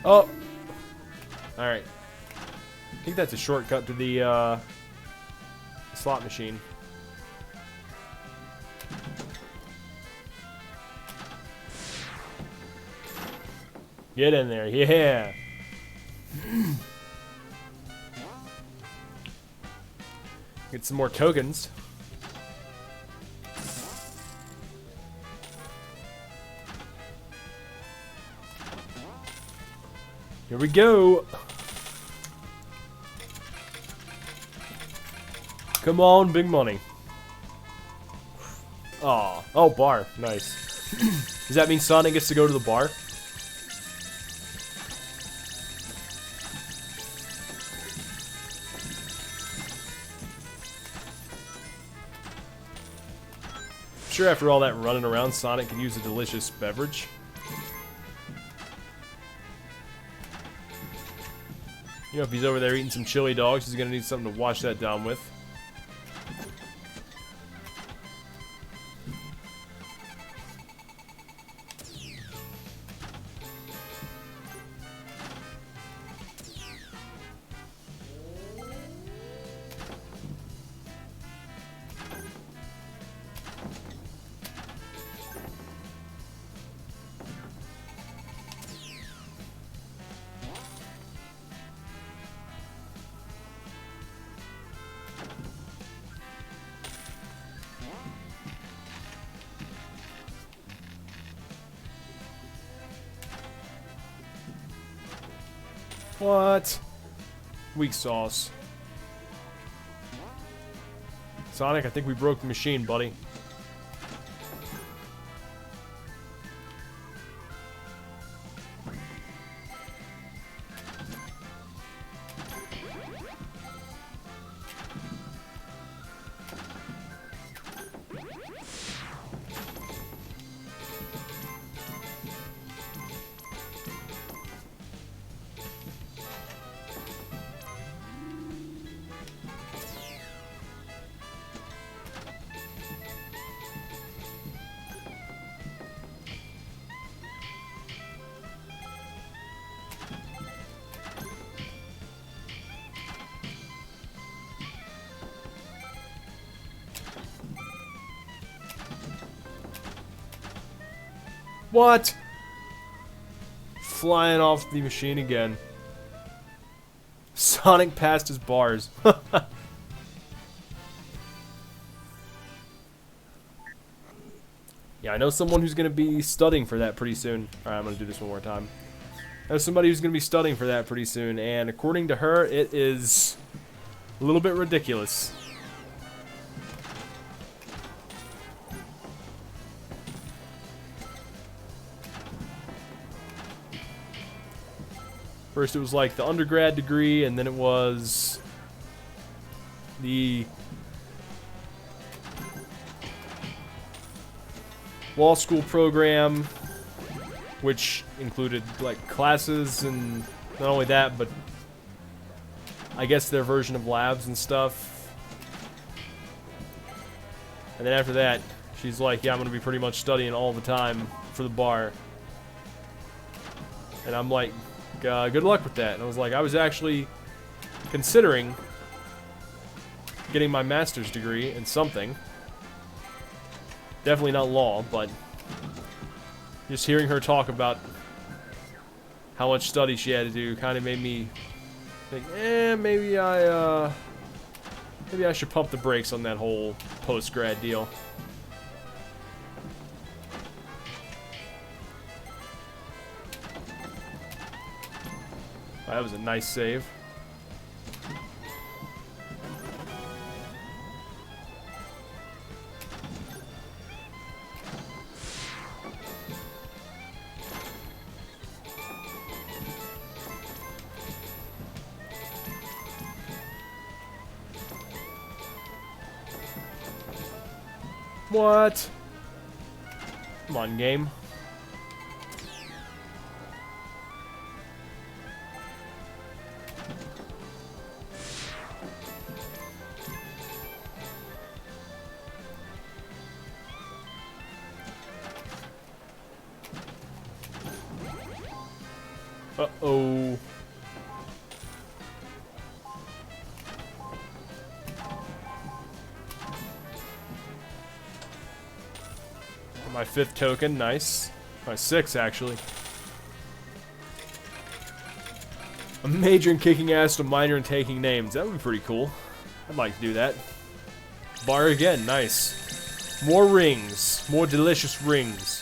Oh! Alright. I think that's a shortcut to the slot machine. Get in there, yeah! Get some more tokens. Here we go. Come on, big money. Aw. Oh, bar. Nice. Does that mean Sonic gets to go to the bar? Sure, after all that running around, Sonic could use a delicious beverage. You know, if he's over there eating some chili dogs, he's gonna need something to wash that down with. What? Weak sauce. Sonic, I think we broke the machine, buddy. What? Flying off the machine again. Sonic passed his bars. Yeah, I know someone who's going to be studying for that pretty soon. Alright, I'm going to do this one more time. I know somebody who's going to be studying for that pretty soon, and according to her, it is a little bit ridiculous. First it was like the undergrad degree, and then it was the law school program, which included like classes and not only that, but I guess their version of labs and stuff. And then after that, she's like, yeah, I'm going to be pretty much studying all the time for the bar. And I'm like, good luck with that. And I was like, I was actually considering getting my master's degree in something. Definitely not law, but just hearing her talk about how much study she had to do kind of made me think, maybe I should pump the brakes on that whole post-grad deal. That was a nice save. What? Come on, game. Uh-oh. My 5th token, nice. My 6th, actually. A major in kicking ass, a minor in taking names. That would be pretty cool. I'd like to do that. Bar again, nice. More rings. More delicious rings.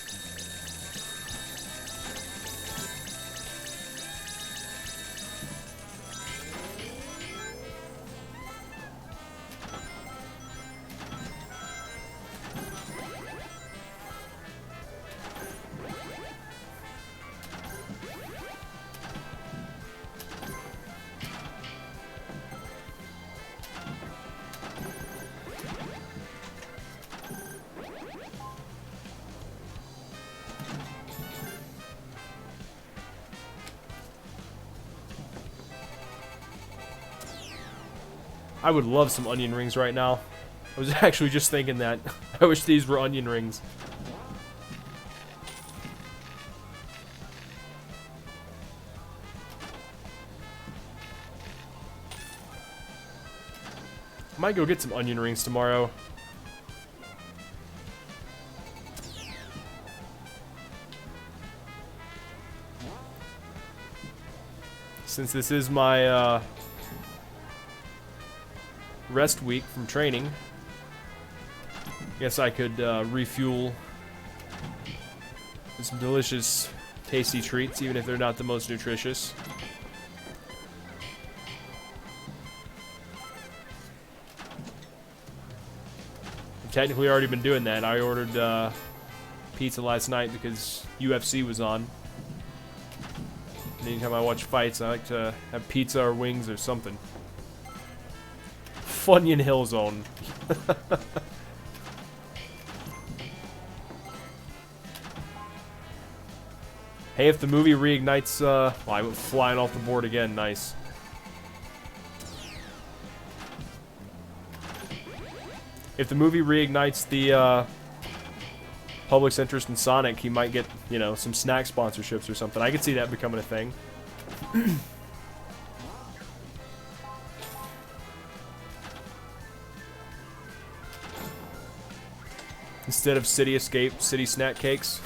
I would love some onion rings right now. I was actually just thinking that. I wish these were onion rings. I might go get some onion rings tomorrow. Since this is my rest week from training, guess I could refuel with some delicious, tasty treats, even if they're not the most nutritious. I've technically already been doing that. I ordered pizza last night because UFC was on. And anytime I watch fights, I like to have pizza or wings or something. Funyun Hill Zone. Hey, if the movie reignites, well, I went flying off the board again, nice. If the movie reignites the, public's interest in Sonic, he might get, you know, some snack sponsorships or something. I could see that becoming a thing. Instead of City Escape, City Snack Cakes.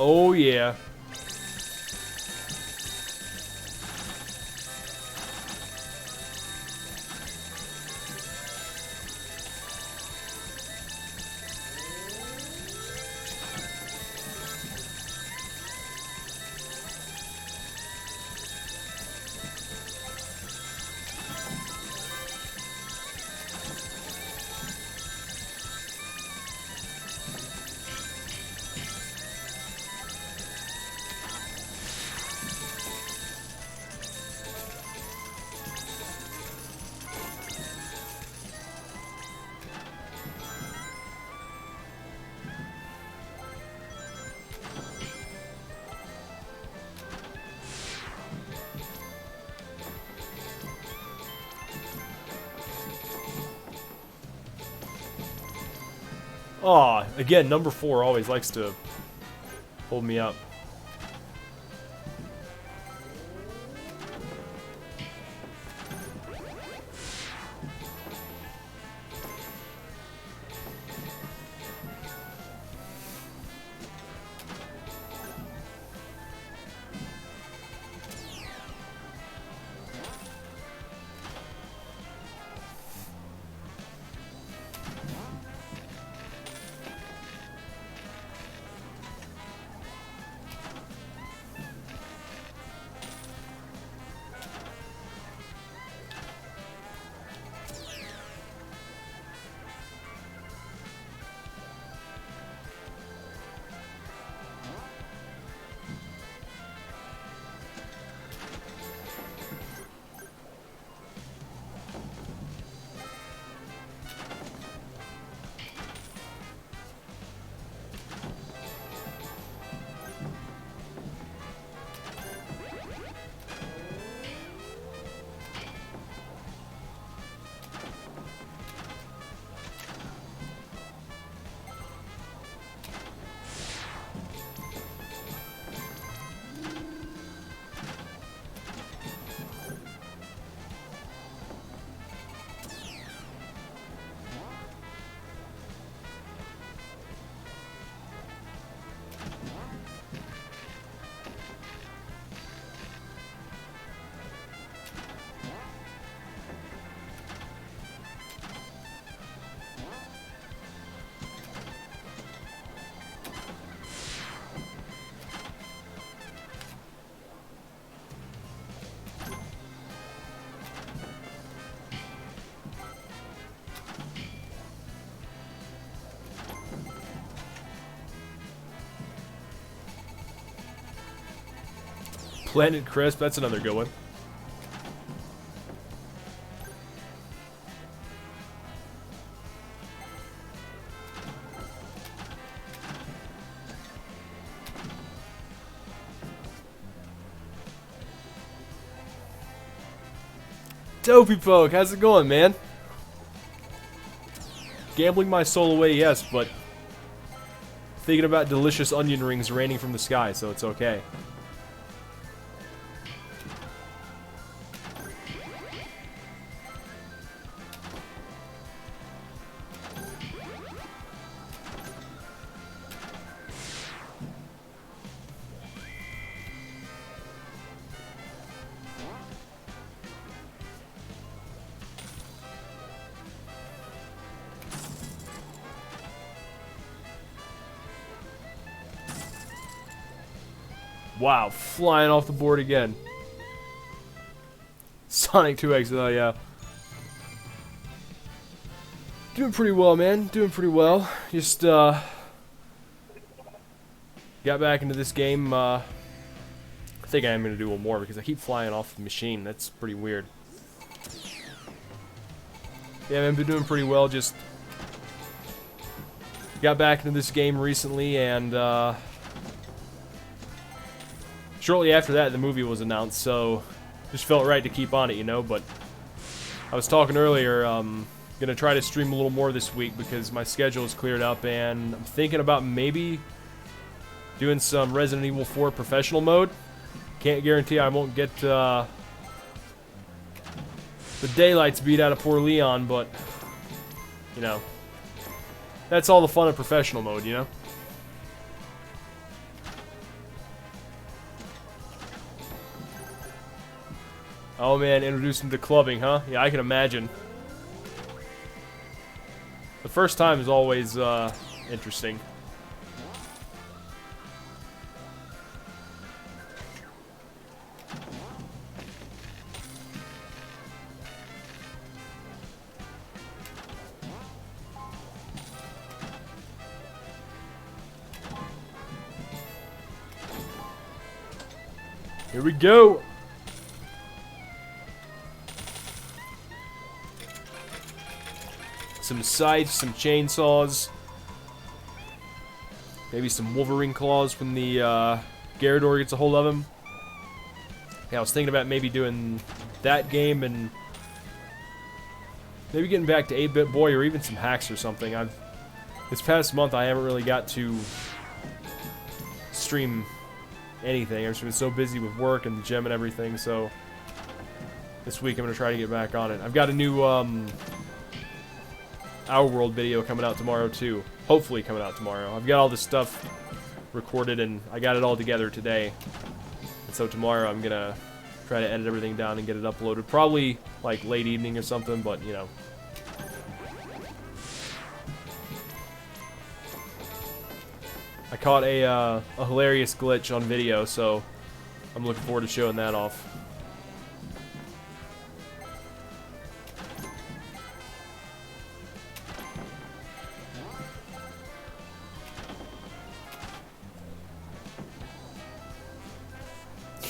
Oh, yeah. Aw, again, number 4 always likes to hold me up. Planet Crisp, that's another good one. Dopey Poke, how's it going, man? Gambling my soul away, yes, but thinking about delicious onion rings raining from the sky, so it's okay. Wow, flying off the board again. Sonic 2X, oh yeah. Doing pretty well, man. Doing pretty well. Just, got back into this game. I think I am going to do one more because I keep flying off the machine. That's pretty weird. Yeah, man, been doing pretty well. Just got back into this game recently, and, shortly after that, the movie was announced, so just felt right to keep on it, you know, but I was talking earlier, gonna try to stream a little more this week because my schedule is cleared up, and I'm thinking about maybe doing some Resident Evil 4 professional mode. Can't guarantee I won't get, the daylights beat out of poor Leon, but, you know, that's all the fun of professional mode, you know? Oh man, introduce him to clubbing, huh? Yeah, I can imagine. The first time is always interesting. Here we go. Some scythes, some chainsaws. Maybe some Wolverine claws when the Gyarados gets a hold of him. Yeah, I was thinking about maybe doing that game and maybe getting back to 8-Bit Boy or even some hacks or something. This past month I haven't really got to stream anything. I've just been so busy with work and the gym and everything, so this week I'm going to try to get back on it. I've got a new Our World video coming out tomorrow too. Hopefully coming out tomorrow. I've got all this stuff recorded and I got it all together today. And so tomorrow I'm going to try to edit everything down and get it uploaded. Probably like late evening or something, but you know. I caught a hilarious glitch on video, so I'm looking forward to showing that off.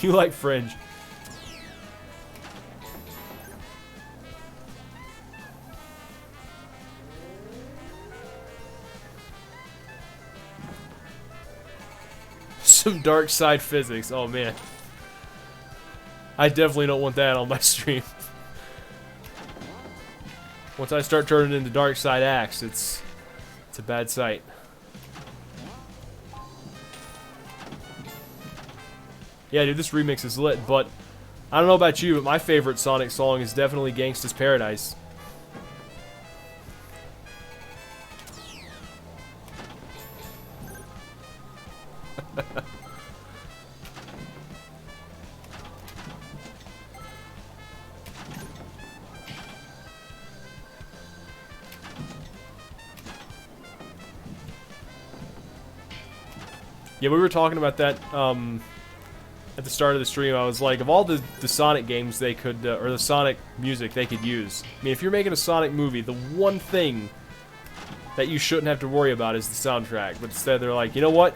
You like Fringe. Some dark side physics. Oh man. I definitely don't want that on my stream. Once I start turning into dark side Axe, it's a bad sight. Yeah, dude, this remix is lit, but I don't know about you, but my favorite Sonic song is definitely Gangsta's Paradise. Yeah, we were talking about that at the start of the stream. I was like, of all the Sonic games they could, or the Sonic music they could use, I mean, if you're making a Sonic movie, the one thing that you shouldn't have to worry about is the soundtrack. But instead they're like, you know what?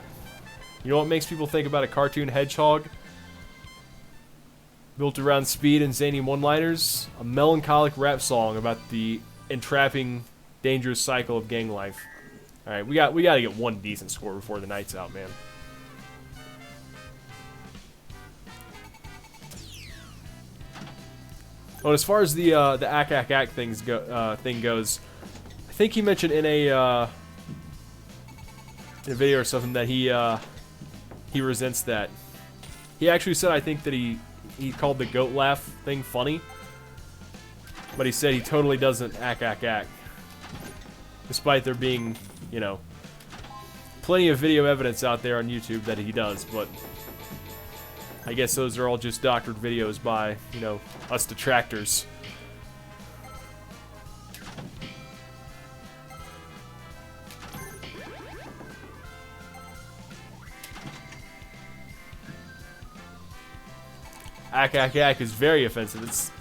You know what makes people think about a cartoon hedgehog? Built around speed and zany one-liners? A melancholic rap song about the entrapping, dangerous cycle of gang life. Alright, we gotta get one decent score before the night's out, man. Oh, as far as the ack ack ack thing goes, I think he mentioned in a video or something that he resents that. He actually said, I think that he called the goat laugh thing funny, but he said he totally doesn't ack ack ack, despite there being, you know, plenty of video evidence out there on YouTube that he does. But I guess those are all just doctored videos by, you know, us detractors. Ack, ack, ack is very offensive. It's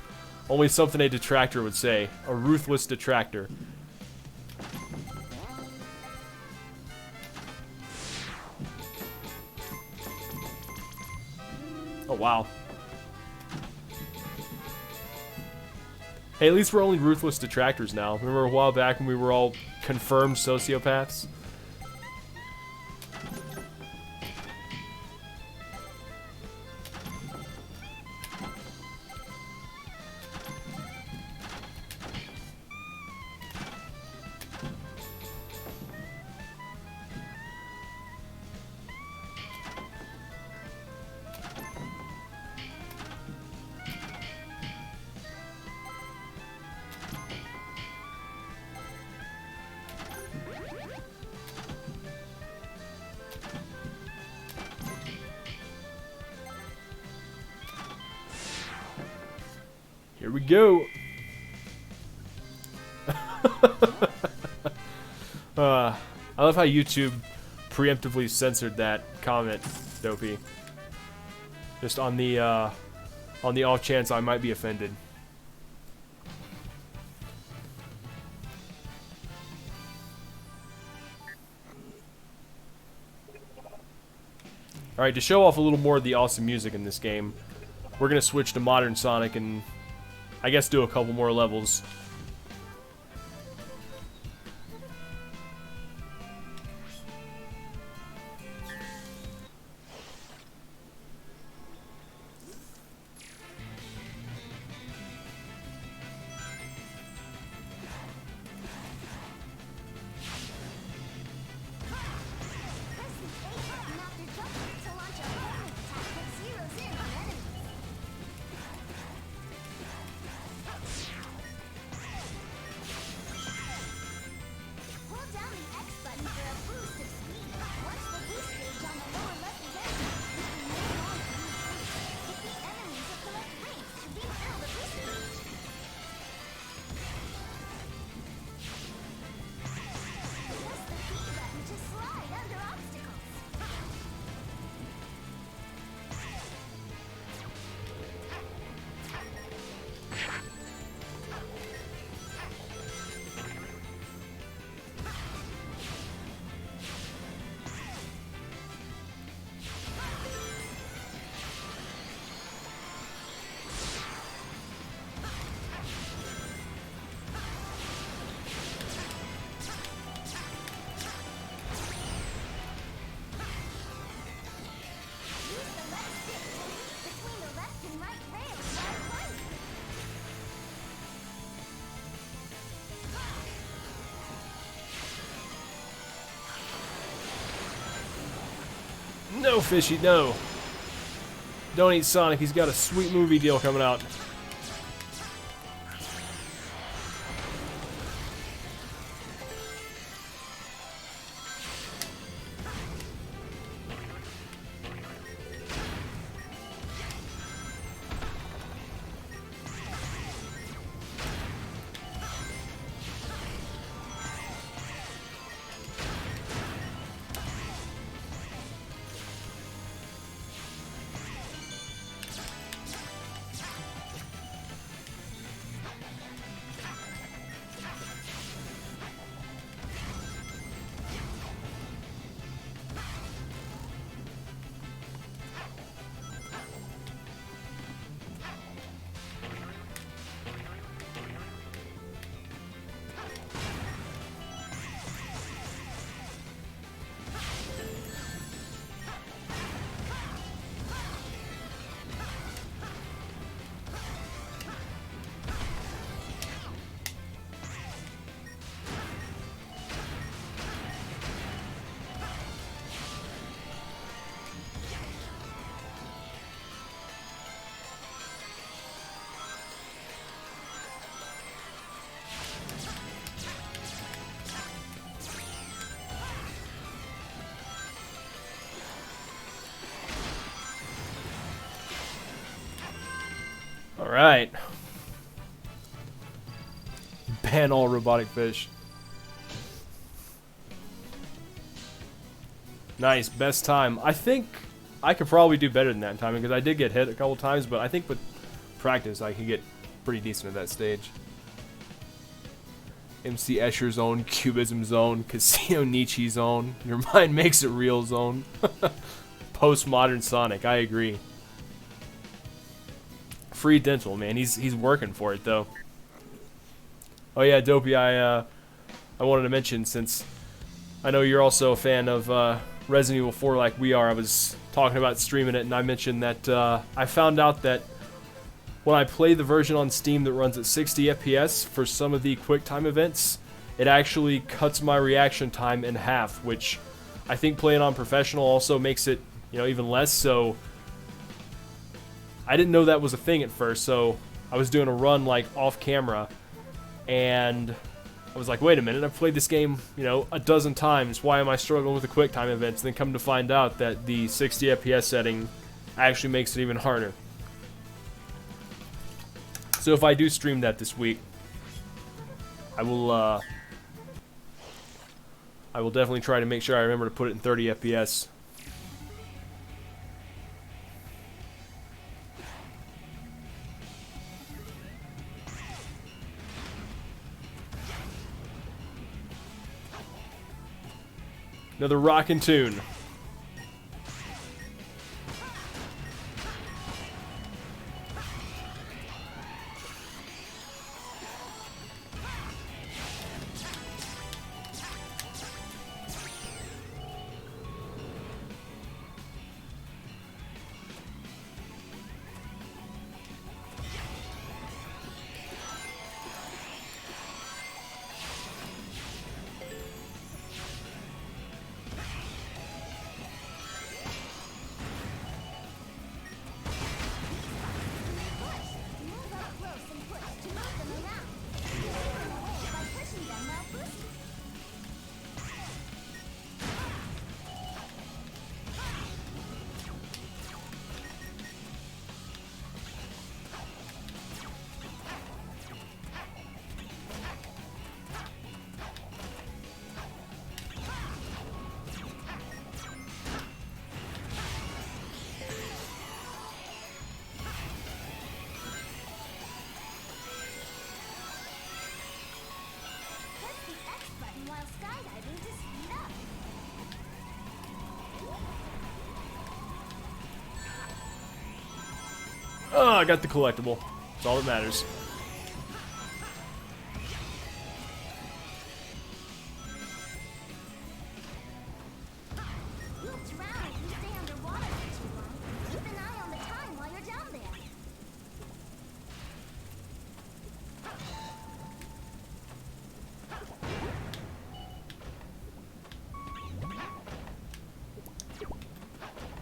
only something a detractor would say. A ruthless detractor. Oh, wow. Hey, at least we're only ruthless detractors now. Remember a while back when we were all confirmed sociopaths? we go. I love how YouTube preemptively censored that comment, Dopey. Just on the off chance I might be offended. Alright, to show off a little more of the awesome music in this game, we're going to switch to Modern Sonic and I guess do a couple more levels. No, Fishy, no. Don't eat Sonic, he's got a sweet movie deal coming out. Alright. Ban all robotic fish. Nice, best time. I think I could probably do better than that time because I did get hit a couple times, but I think with practice I could get pretty decent at that stage. MC Escher zone, Cubism zone, Casino Nietzsche zone, Your Mind Makes It Real zone. Postmodern Sonic, I agree. Free dental, man. He's working for it though. Oh yeah, Dopey, I wanted to mention, since I know you're also a fan of Resident Evil 4 like we are, I was talking about streaming it and I mentioned that I found out that when I play the version on Steam that runs at 60 FPS for some of the QuickTime events, it actually cuts my reaction time in half, which I think playing on professional also makes it, you know, even less. So I didn't know that was a thing at first, so I was doing a run like off camera and I was like, wait a minute, I've played this game, you know, a dozen times. Why am I struggling with the QuickTime events? And then come to find out that the 60 FPS setting actually makes it even harder. So if I do stream that this week, I will definitely try to make sure I remember to put it in 30 FPS. Another rockin' tune. Oh, I got the collectible. That's all that matters.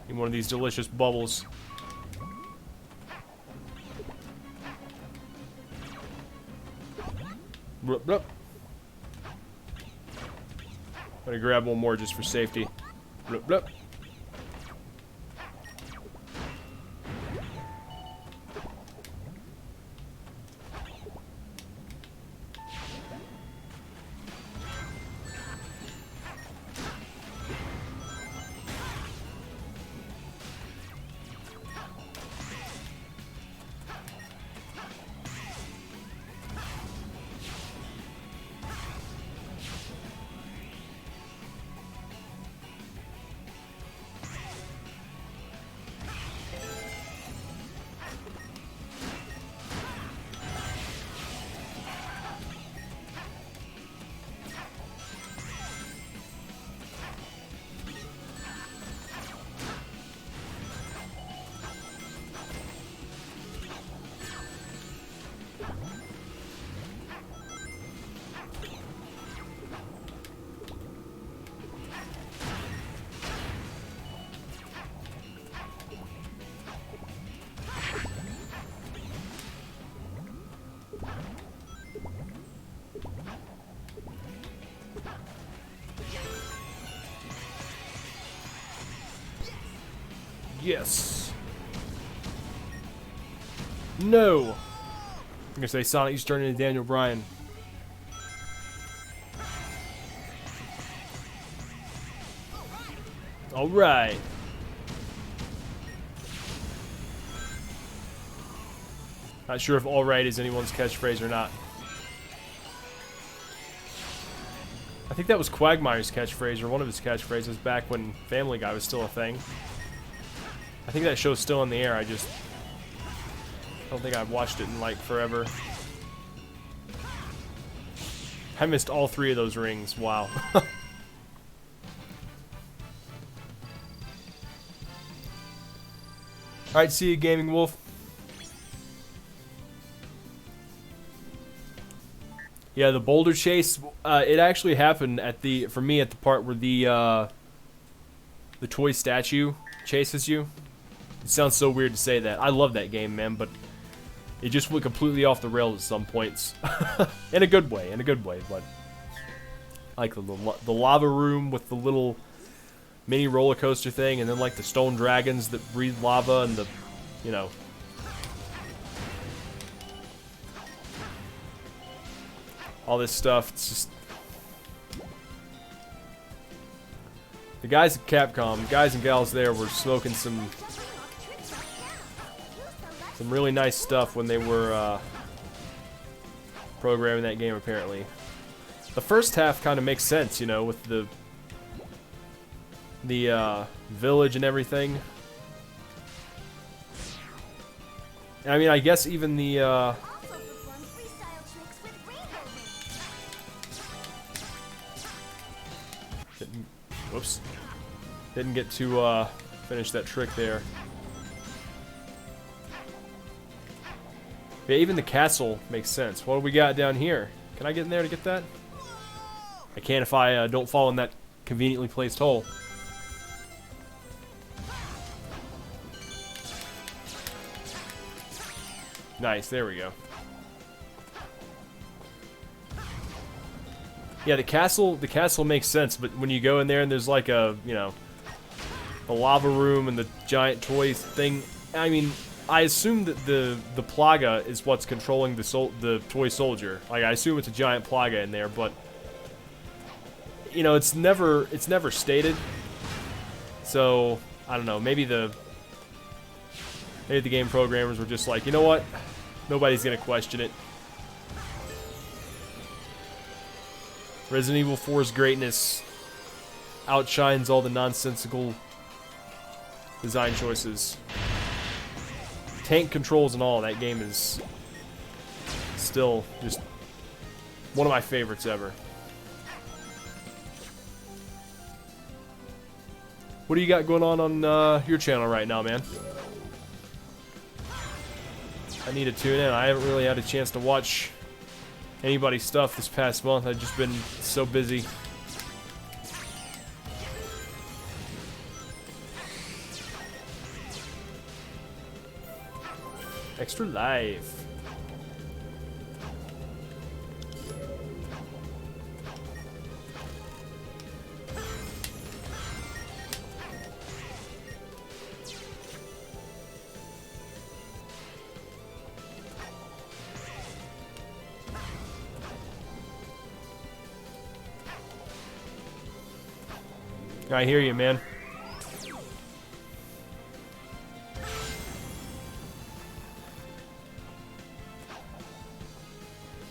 Need one of these delicious bubbles. Blup, blup. I'm gonna grab one more just for safety. Blup, blup. Yes. No. I'm gonna say Sonic, he's turning into Daniel Bryan. All right. Not sure if "all right" is anyone's catchphrase or not. I think that was Quagmire's catchphrase, or one of his catchphrases, back when Family Guy was still a thing. I think that show's still in the air. I don't think I've watched it in like forever. I missed all 3 of those rings. Wow. Alright, see you, Gaming Wolf. Yeah, the boulder chase, it actually happened for me at the part where the toy statue chases you. It sounds so weird to say that. I love that game, man, but it just went completely off the rails at some points. In a good way, but like the lava room with the little mini roller coaster thing, and then like the stone dragons that breathe lava, and the, you know. all this stuff. It's just the guys at Capcom, guys and gals there, were smoking some really nice stuff when they were programming that game. Apparently, the first half kind of makes sense, you know, with the village and everything. I mean, I guess even the whoops, didn't get to finish that trick there. Yeah, even the castle makes sense. What do we got down here? Can I get in there to get that? I can if I don't fall in that conveniently placed hole. Nice, there we go. Yeah, the castle makes sense, but when you go in there and there's like a, you know, the lava room and the giant toy thing, I mean, I assume that the Plaga is what's controlling the toy soldier. Like, I assume it's a giant Plaga in there, but you know, it's never stated. So, I don't know, maybe the game programmers were just like, you know what? Nobody's gonna question it. Resident Evil 4's greatness outshines all the nonsensical design choices. Tank controls and all, that game is still just one of my favorites ever. What do you got going on your channel right now, man? I need to tune in. I haven't really had a chance to watch anybody's stuff this past month. I've just been so busy. Extra life. I hear you, man.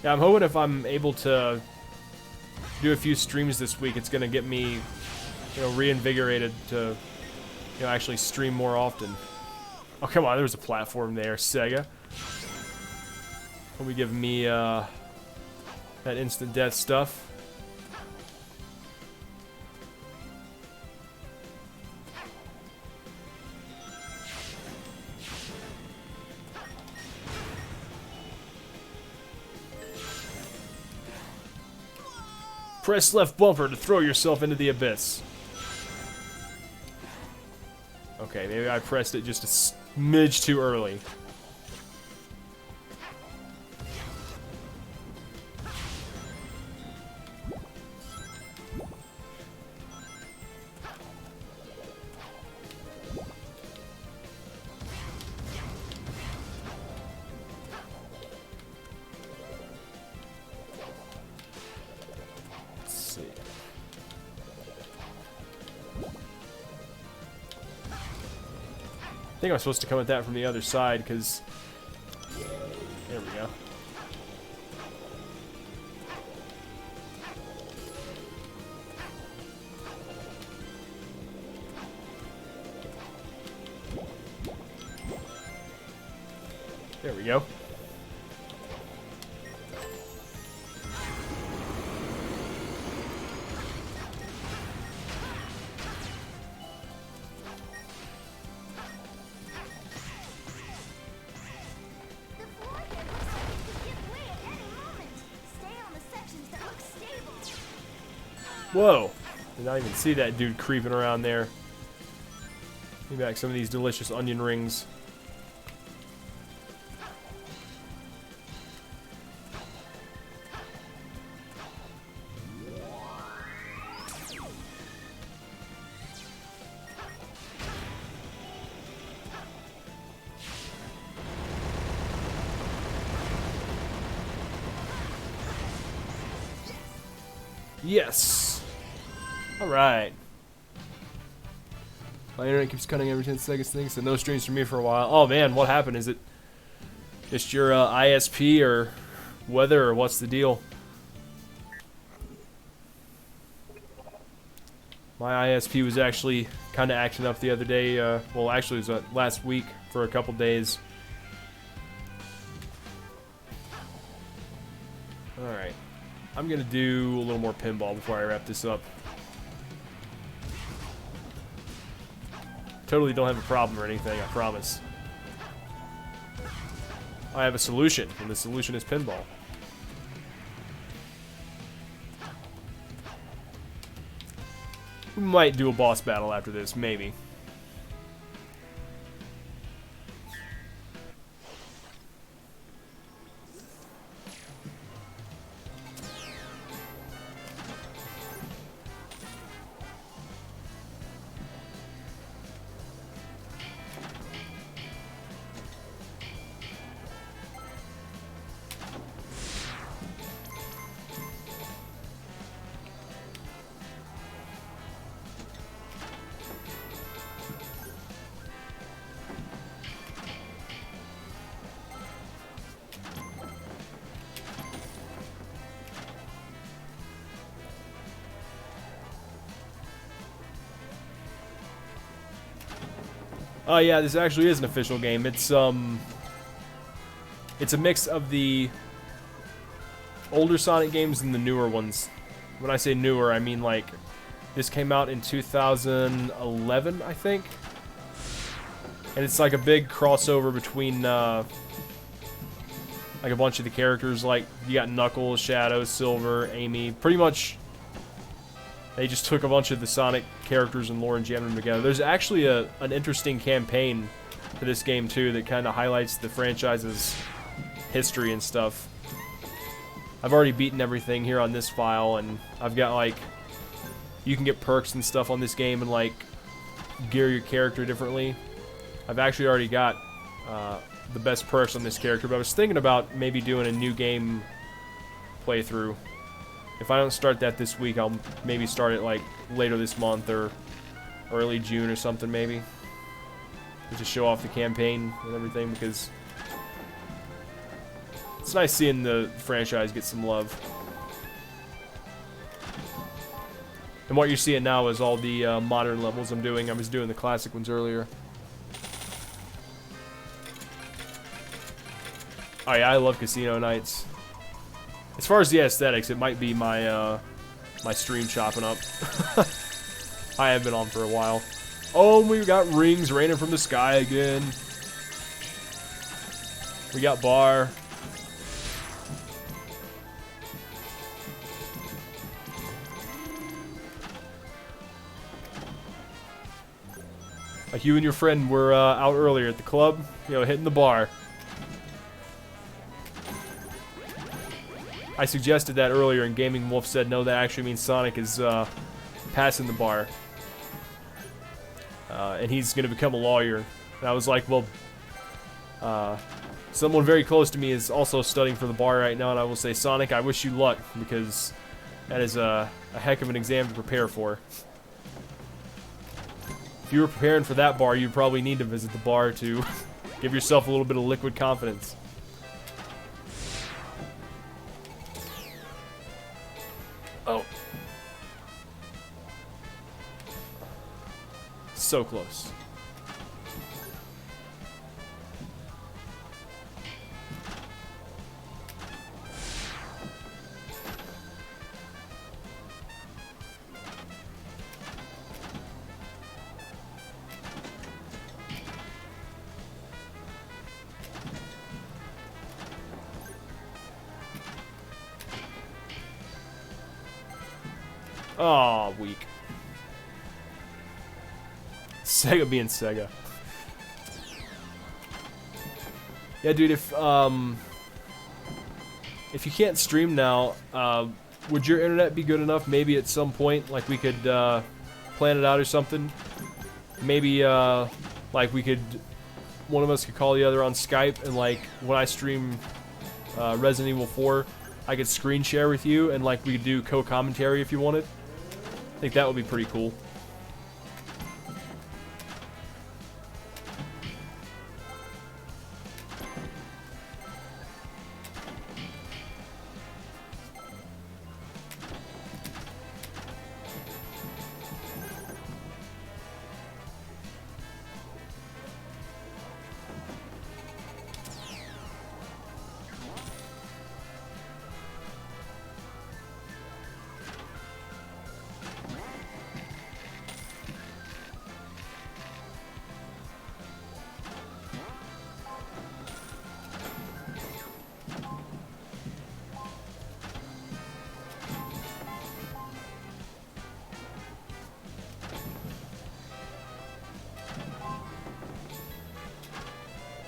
Yeah, I'm hoping if I'm able to do a few streams this week, it's gonna get me, you know, reinvigorated to, you know, actually stream more often. Oh, come on, there was a platform there, Sega. Will be giving me that instant death stuff. Press left bumper to throw yourself into the abyss. Okay, maybe I pressed it just a smidge too early. I think I'm supposed to come at that from the other side, because... There we go. There we go. Whoa! Did not even see that dude creeping around there. Give me back some of these delicious onion rings. Yes! Alright. My internet keeps cutting every 10 seconds thing, so no streams for me for a while. Oh man, what happened? Is it just your ISP or weather, or what's the deal? My ISP was actually kind of acting up the other day. Well, actually, it was last week for a couple days. Alright. I'm going to do a little more pinball before I wrap this up. Totally don't have a problem or anything, I promise. I have a solution, and the solution is pinball. We might do a boss battle after this, maybe. Oh yeah, this actually is an official game. It's a mix of the older Sonic games and the newer ones. When I say newer, I mean like this came out in 2011, I think. And it's like a big crossover between like a bunch of the characters. Like you got Knuckles, Shadow, Silver, Amy. Pretty much they just took a bunch of the Sonic characters and lore and jammed them together. There's actually an interesting campaign to this game too that kind of highlights the franchise's history and stuff. I've already beaten everything here on this file, and I've got like, you can get perks and stuff on this game and like gear your character differently. I've actually already got the best perks on this character, but I was thinking about maybe doing a new game playthrough. If I don't start that this week, I'll maybe start it like later this month or early June or something maybe. Just to show off the campaign and everything, because it's nice seeing the franchise get some love. And what you're seeing now is all the modern levels I'm doing. I was doing the classic ones earlier. Oh yeah, I love Casino Nights. As far as the aesthetics, it might be my my stream chopping up. I have been on for a while. Oh, we got rings raining from the sky again. We got bar. Like you and your friend were out earlier at the club, you know, hitting the bar. I suggested that earlier, and Gaming Wolf said, no, that actually means Sonic is passing the bar. And he's going to become a lawyer. And I was like, well, someone very close to me is also studying for the bar right now, and I will say, Sonic, I wish you luck, because that is a heck of an exam to prepare for. If you were preparing for that bar, you'd probably need to visit the bar to give yourself a little bit of liquid confidence. Oh. So close. Oh, weak. Sega being Sega. Yeah, dude, if you can't stream now, would your internet be good enough? Maybe at some point, like we could plan it out or something. Maybe like we could, one of us could call the other on Skype, and like when I stream Resident Evil 4, I could screen share with you, and like we could do co-commentary if you wanted. I think that would be pretty cool.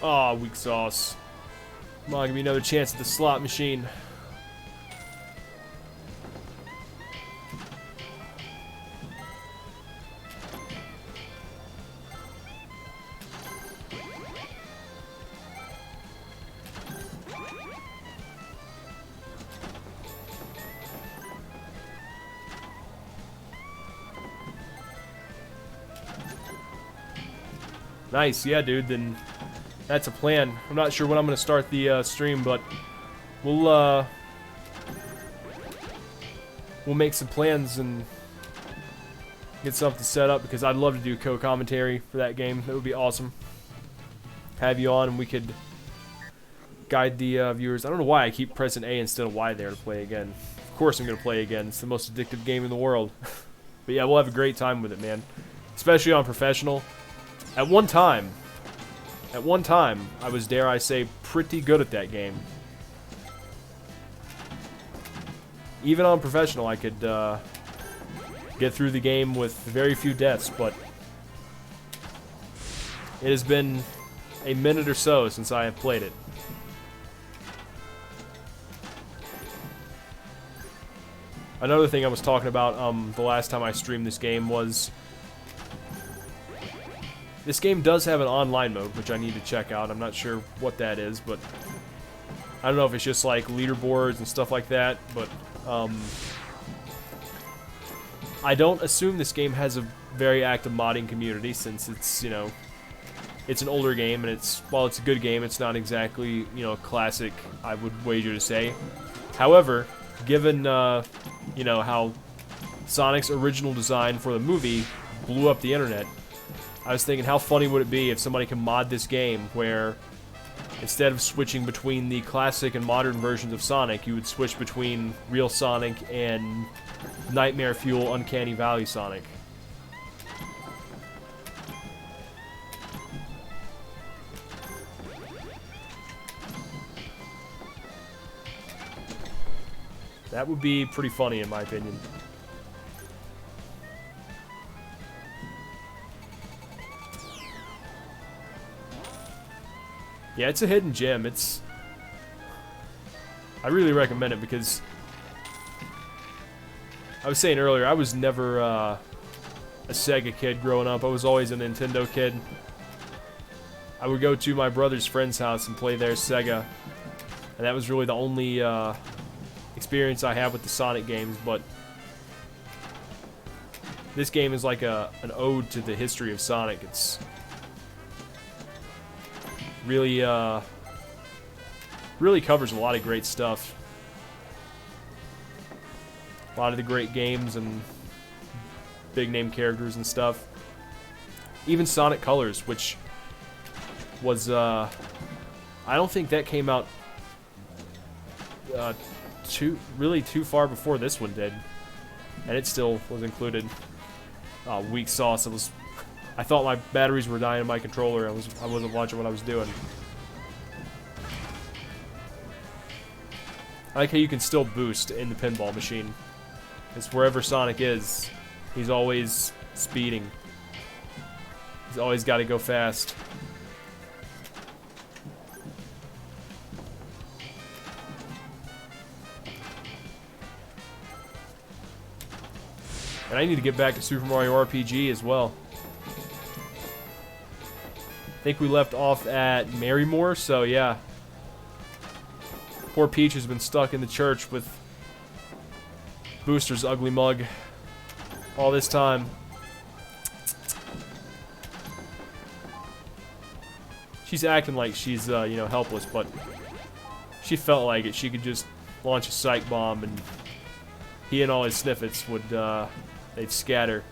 Aw, weak sauce. Come on, give me another chance at the slot machine. Nice, yeah, dude, then that's a plan. I'm not sure when I'm going to start the stream, but we'll make some plans and get something set up, because I'd love to do co-commentary for that game. That would be awesome. Have you on and we could guide the viewers. I don't know why I keep pressing A instead of Y there to play again. Of course I'm going to play again. It's the most addictive game in the world. But yeah, we'll have a great time with it, man. Especially on professional. At one time, I was, dare I say, pretty good at that game. Even on professional, I could get through the game with very few deaths, but it has been a minute or so since I have played it. Another thing I was talking about the last time I streamed this game was, this game does have an online mode, which I need to check out. I'm not sure what that is, but I don't know if it's just like leaderboards and stuff like that, but I don't assume this game has a very active modding community, since it's, you know, it's an older game, and it's, while it's a good game, it's not exactly, you know, classic, I would wager to say. However, given, you know, how Sonic's original design for the movie blew up the internet, I was thinking, how funny would it be if somebody can mod this game where instead of switching between the classic and modern versions of Sonic, you would switch between real Sonic and Nightmare Fuel Uncanny Valley Sonic. That would be pretty funny, in my opinion. Yeah, it's a hidden gem. I really recommend it, because I was saying earlier, I was never a Sega kid growing up. I was always a Nintendo kid. I would go to my brother's friend's house and play their Sega, and that was really the only experience I had with the Sonic games. But this game is like an ode to the history of Sonic. It's really, really covers a lot of great stuff. A lot of the great games and big name characters and stuff. Even Sonic Colors, which was, I don't think that came out really too far before this one did. And it still was included. Weak sauce. I thought my batteries were dying in my controller. I wasn't watching what I was doing. I like how you can still boost in the pinball machine. It's wherever Sonic is, he's always speeding. He's always got to go fast. And I need to get back to Super Mario RPG as well. I think we left off at Marymore, so yeah. Poor Peach has been stuck in the church with Booster's ugly mug all this time. She's acting like she's, you know, helpless, but she felt like it. She could just launch a psych bomb and he and all his sniffets would, they'd scatter.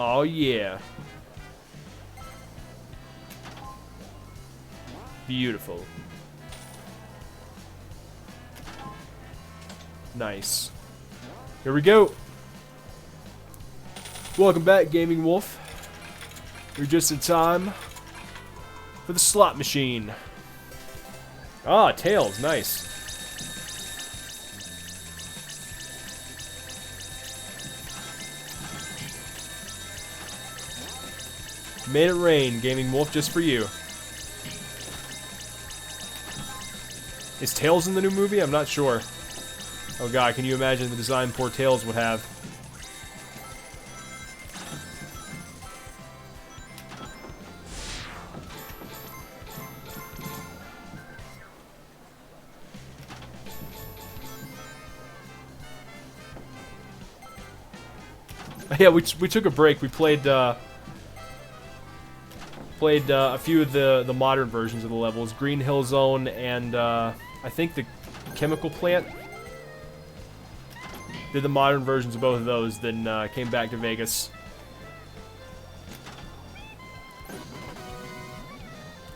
Oh yeah. Beautiful. Nice. Here we go. Welcome back, Gaming Wolf. You're just in time for the slot machine. Ah, Tails, nice. Made it rain, Gaming Wolf, just for you. Is Tails in the new movie? I'm not sure. Oh god, can you imagine the design poor Tails would have? Yeah, we took a break. We played a few of the modern versions of the levels, Green Hill Zone and I think the Chemical Plant. Did the modern versions of both of those, then came back to Vegas.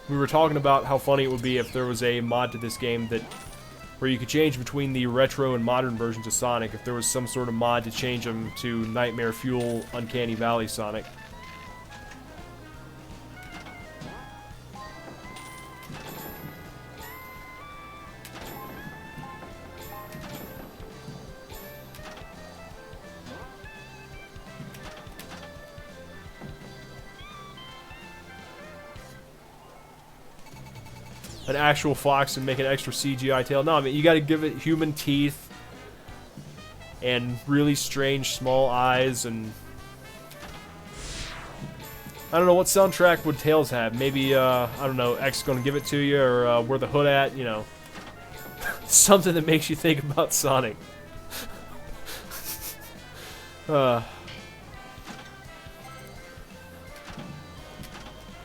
We were talking about how funny it would be if there was a mod to this game that where you could change between the retro and modern versions of Sonic, if there was some sort of mod to change them to Nightmare Fuel, Uncanny Valley Sonic. An actual fox and make an extra CGI tail. No, I mean, you gotta give it human teeth and really strange small eyes and... I don't know, what soundtrack would Tails have? Maybe, I don't know, X Gonna Give It To You, or Where the Hood At, you know. Something that makes you think about Sonic.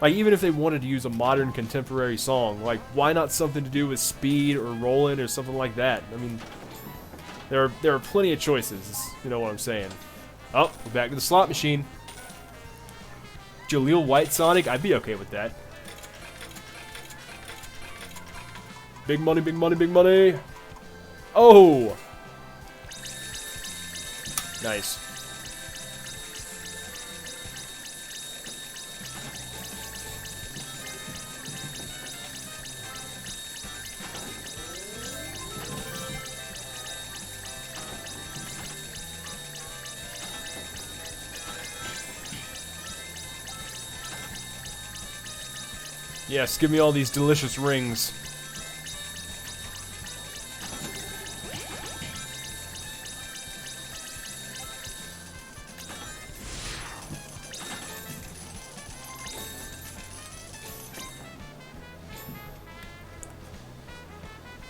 Like, even if they wanted to use a modern contemporary song, like, why not something to do with Speed or Rollin' or something like that? I mean, there are plenty of choices, you know what I'm saying. Oh, we're back to the slot machine. Jaleel White Sonic, I'd be okay with that. Big money, big money, big money. Oh! Nice. Yes, give me all these delicious rings.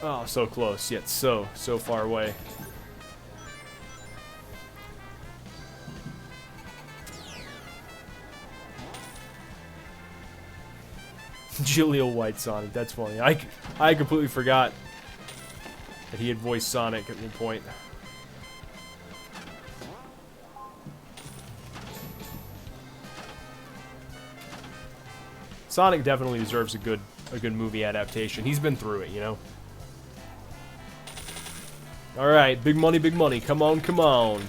Oh, so close, yet so far away. Jaleel White Sonic, that's funny. I completely forgot that he had voiced Sonic at one point. Sonic definitely deserves a good movie adaptation. He's been through it, you know. All right, big money, come on, come on.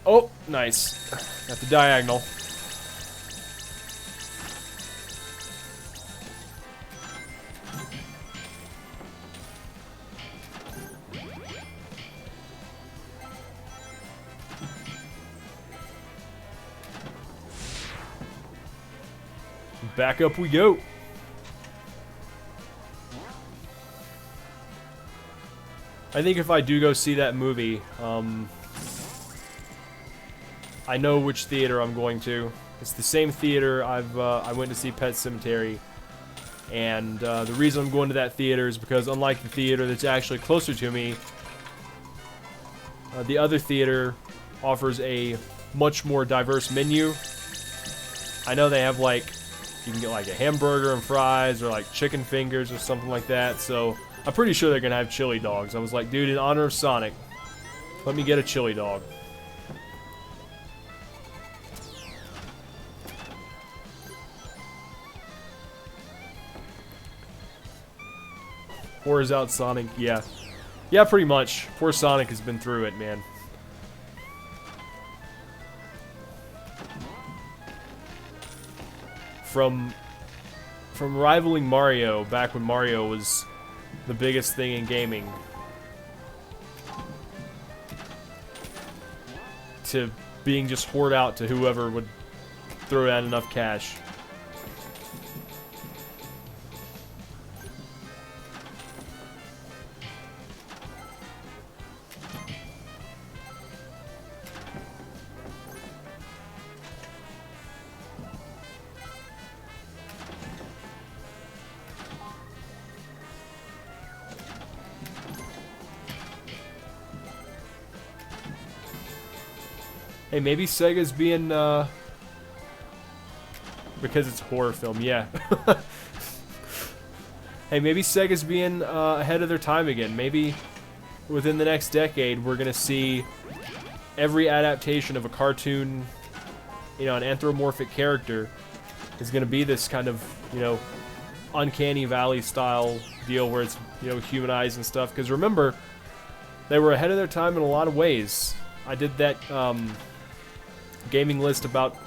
Oh, nice. At the diagonal. Back up we go. I think if I do go see that movie, I know which theater I'm going to. It's the same theater I went to see Pet Sematary, and the reason I'm going to that theater is because unlike the theater that's actually closer to me, the other theater offers a much more diverse menu. I know they have like, you can get like a hamburger and fries or like chicken fingers or something like that, so I'm pretty sure they're gonna have chili dogs. I was like, dude, in honor of Sonic, let me get a chili dog. Horrors out Sonic, yeah. Yeah, pretty much. Poor Sonic has been through it, man. From rivaling Mario, back when Mario was the biggest thing in gaming, to being just hoard out to whoever would throw out enough cash. Hey, maybe Sega's being, because it's a horror film, yeah. Hey, maybe Sega's being ahead of their time again. Maybe within the next decade, we're gonna see every adaptation of a cartoon, you know, an anthropomorphic character is gonna be this kind of, you know, Uncanny Valley style deal where it's, you know, humanized and stuff. Because remember, they were ahead of their time in a lot of ways. I did that, gaming list about,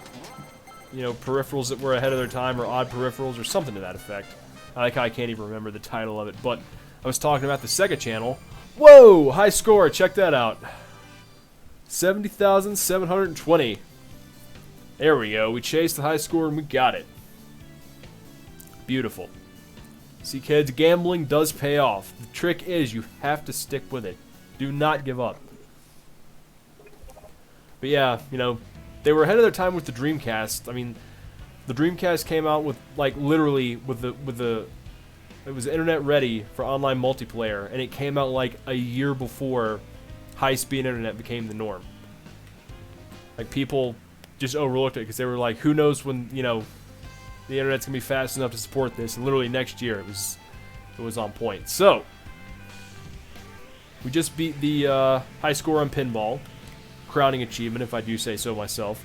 you know, peripherals that were ahead of their time, or odd peripherals, or something to that effect. I like how I can't even remember the title of it, but I was talking about the Sega channel. Whoa! High score! Check that out. 70,720. There we go. We chased the high score and we got it. Beautiful. See, kids, gambling does pay off. The trick is you have to stick with it. Do not give up. But yeah, you know, they were ahead of their time with the Dreamcast. I mean, the Dreamcast came out with, like, literally with the it was internet ready for online multiplayer, and it came out like a year before high-speed internet became the norm. Like, people just overlooked it because they were like, who knows when, you know, the internet's gonna be fast enough to support this. And literally next year it was on point. So we just beat the high score on pinball. Crowning achievement, if I do say so myself.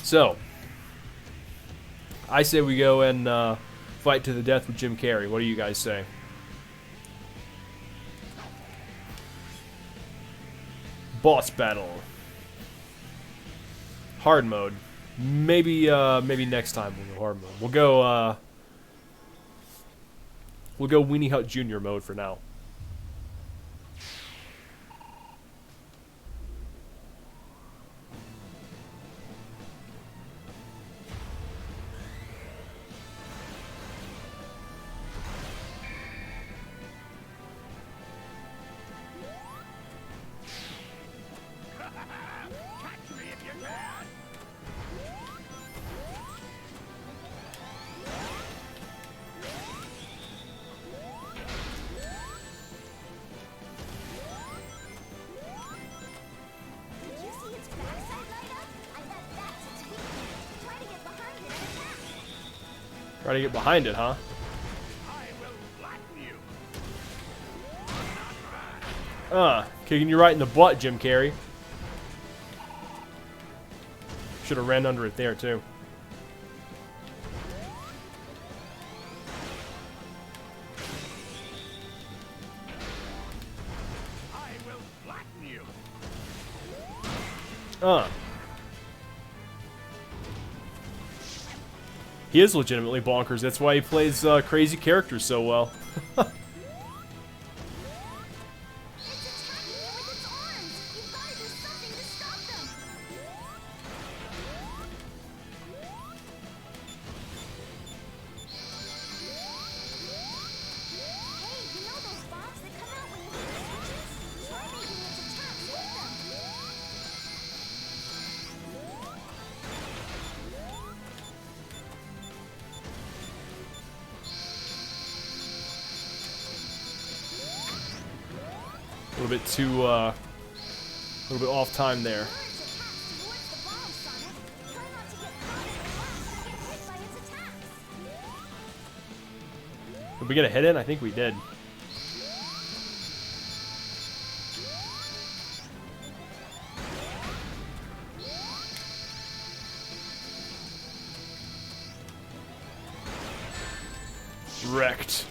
So, I say we go and fight to the death with Jim Carrey. What do you guys say? Boss battle. Hard mode. Maybe next time we'll go hard mode. We'll go Weenie Hut Jr. mode for now. Try to get behind it, huh? Kicking you right in the butt, Jim Carrey. Should have ran under it there, too. He is legitimately bonkers. That's why he plays crazy characters so well. bit too, a little bit off time there. Did we get a hit in? I think we did. Wrecked.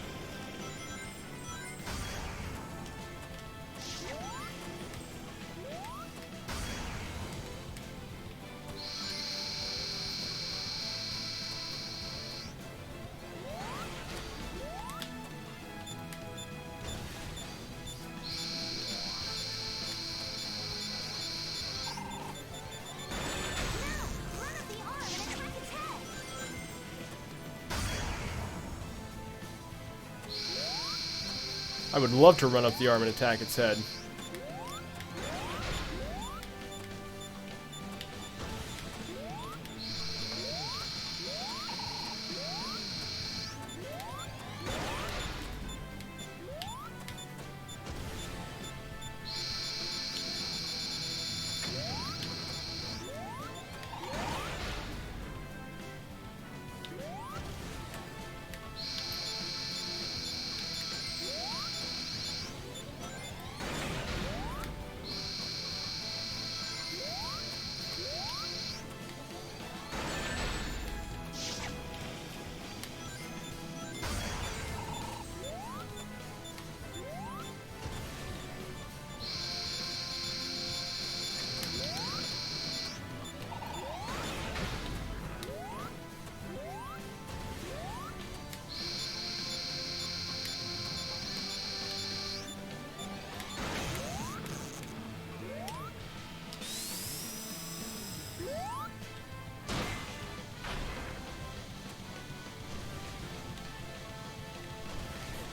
I would love to run up the arm and attack its head.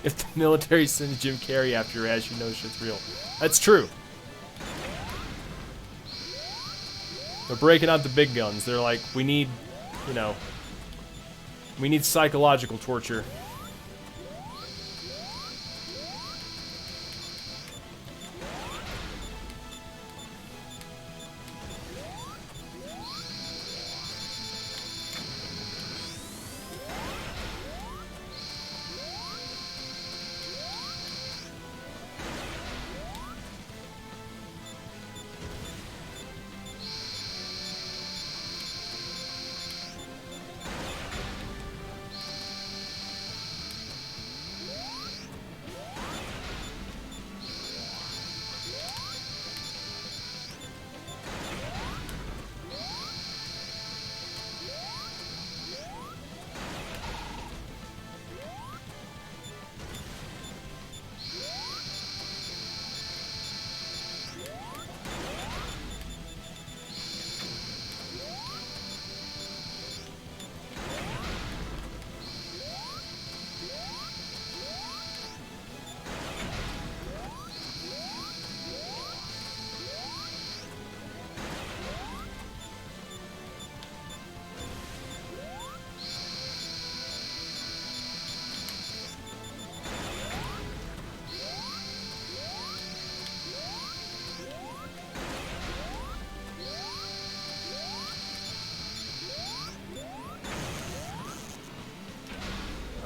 If the military sends Jim Carrey after your ass, you know shit's real. That's true. They're breaking out the big guns. They're like, we need, you know, we need psychological torture.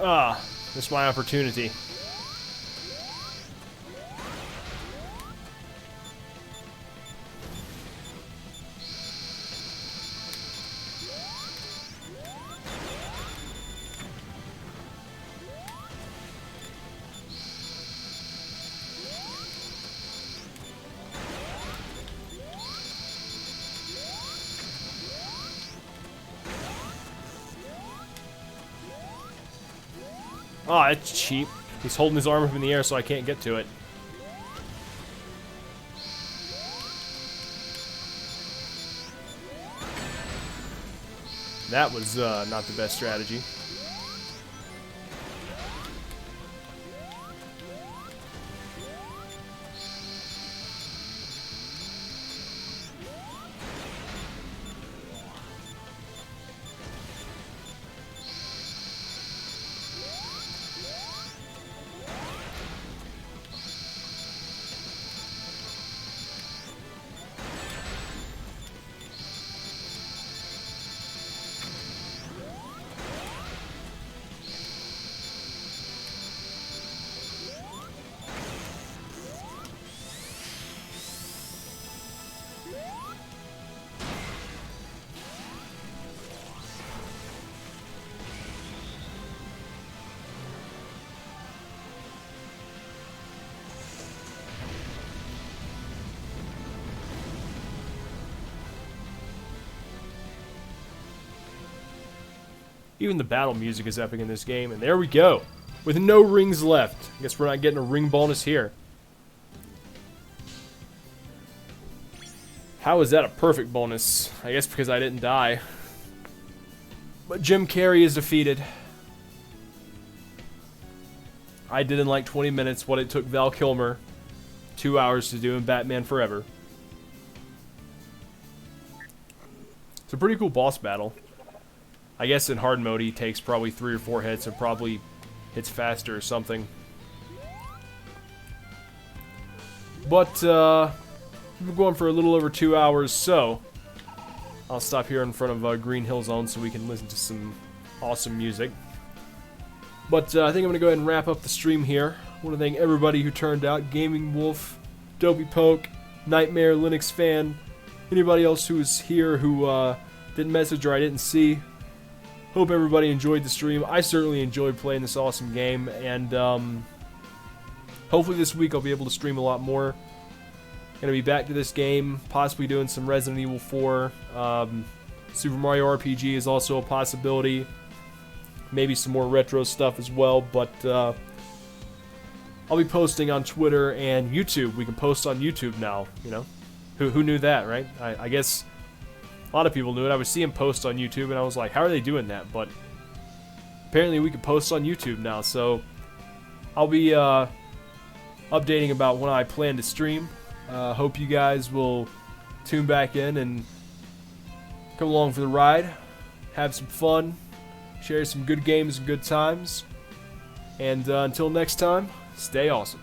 Ah, missed my opportunity. Oh, it's cheap. He's holding his arm up in the air so I can't get to it. That was not the best strategy. Even the battle music is epic in this game. And there we go. With no rings left. I guess we're not getting a ring bonus here. How is that a perfect bonus? I guess because I didn't die. But Jim Carrey is defeated. I did in like 20 minutes what it took Val Kilmer 2 hours to do in Batman Forever. It's a pretty cool boss battle. I guess in hard mode he takes probably 3 or 4 hits and probably hits faster or something. But we've been going for a little over 2 hours, so I'll stop here in front of Green Hill Zone so we can listen to some awesome music. But I think I'm going to go ahead and wrap up the stream here. I want to thank everybody who turned out. Gaming Wolf, Dopey Poke, Nightmare, Linux Fan, anybody else who was here who didn't message or I didn't see. Hope everybody enjoyed the stream. I certainly enjoyed playing this awesome game, and hopefully this week I'll be able to stream a lot more. Gonna be back to this game, possibly doing some Resident Evil 4. Super Mario RPG is also a possibility. Maybe some more retro stuff as well, but I'll be posting on Twitter and YouTube. We can post on YouTube now, you know. Who knew that, right? I guess a lot of people knew it. I was seeing posts on YouTube, and I was like, how are they doing that? But apparently we can post on YouTube now, so I'll be updating about when I plan to stream. Hope you guys will tune back in and come along for the ride. Have some fun. Share some good games and good times. And until next time, stay awesome.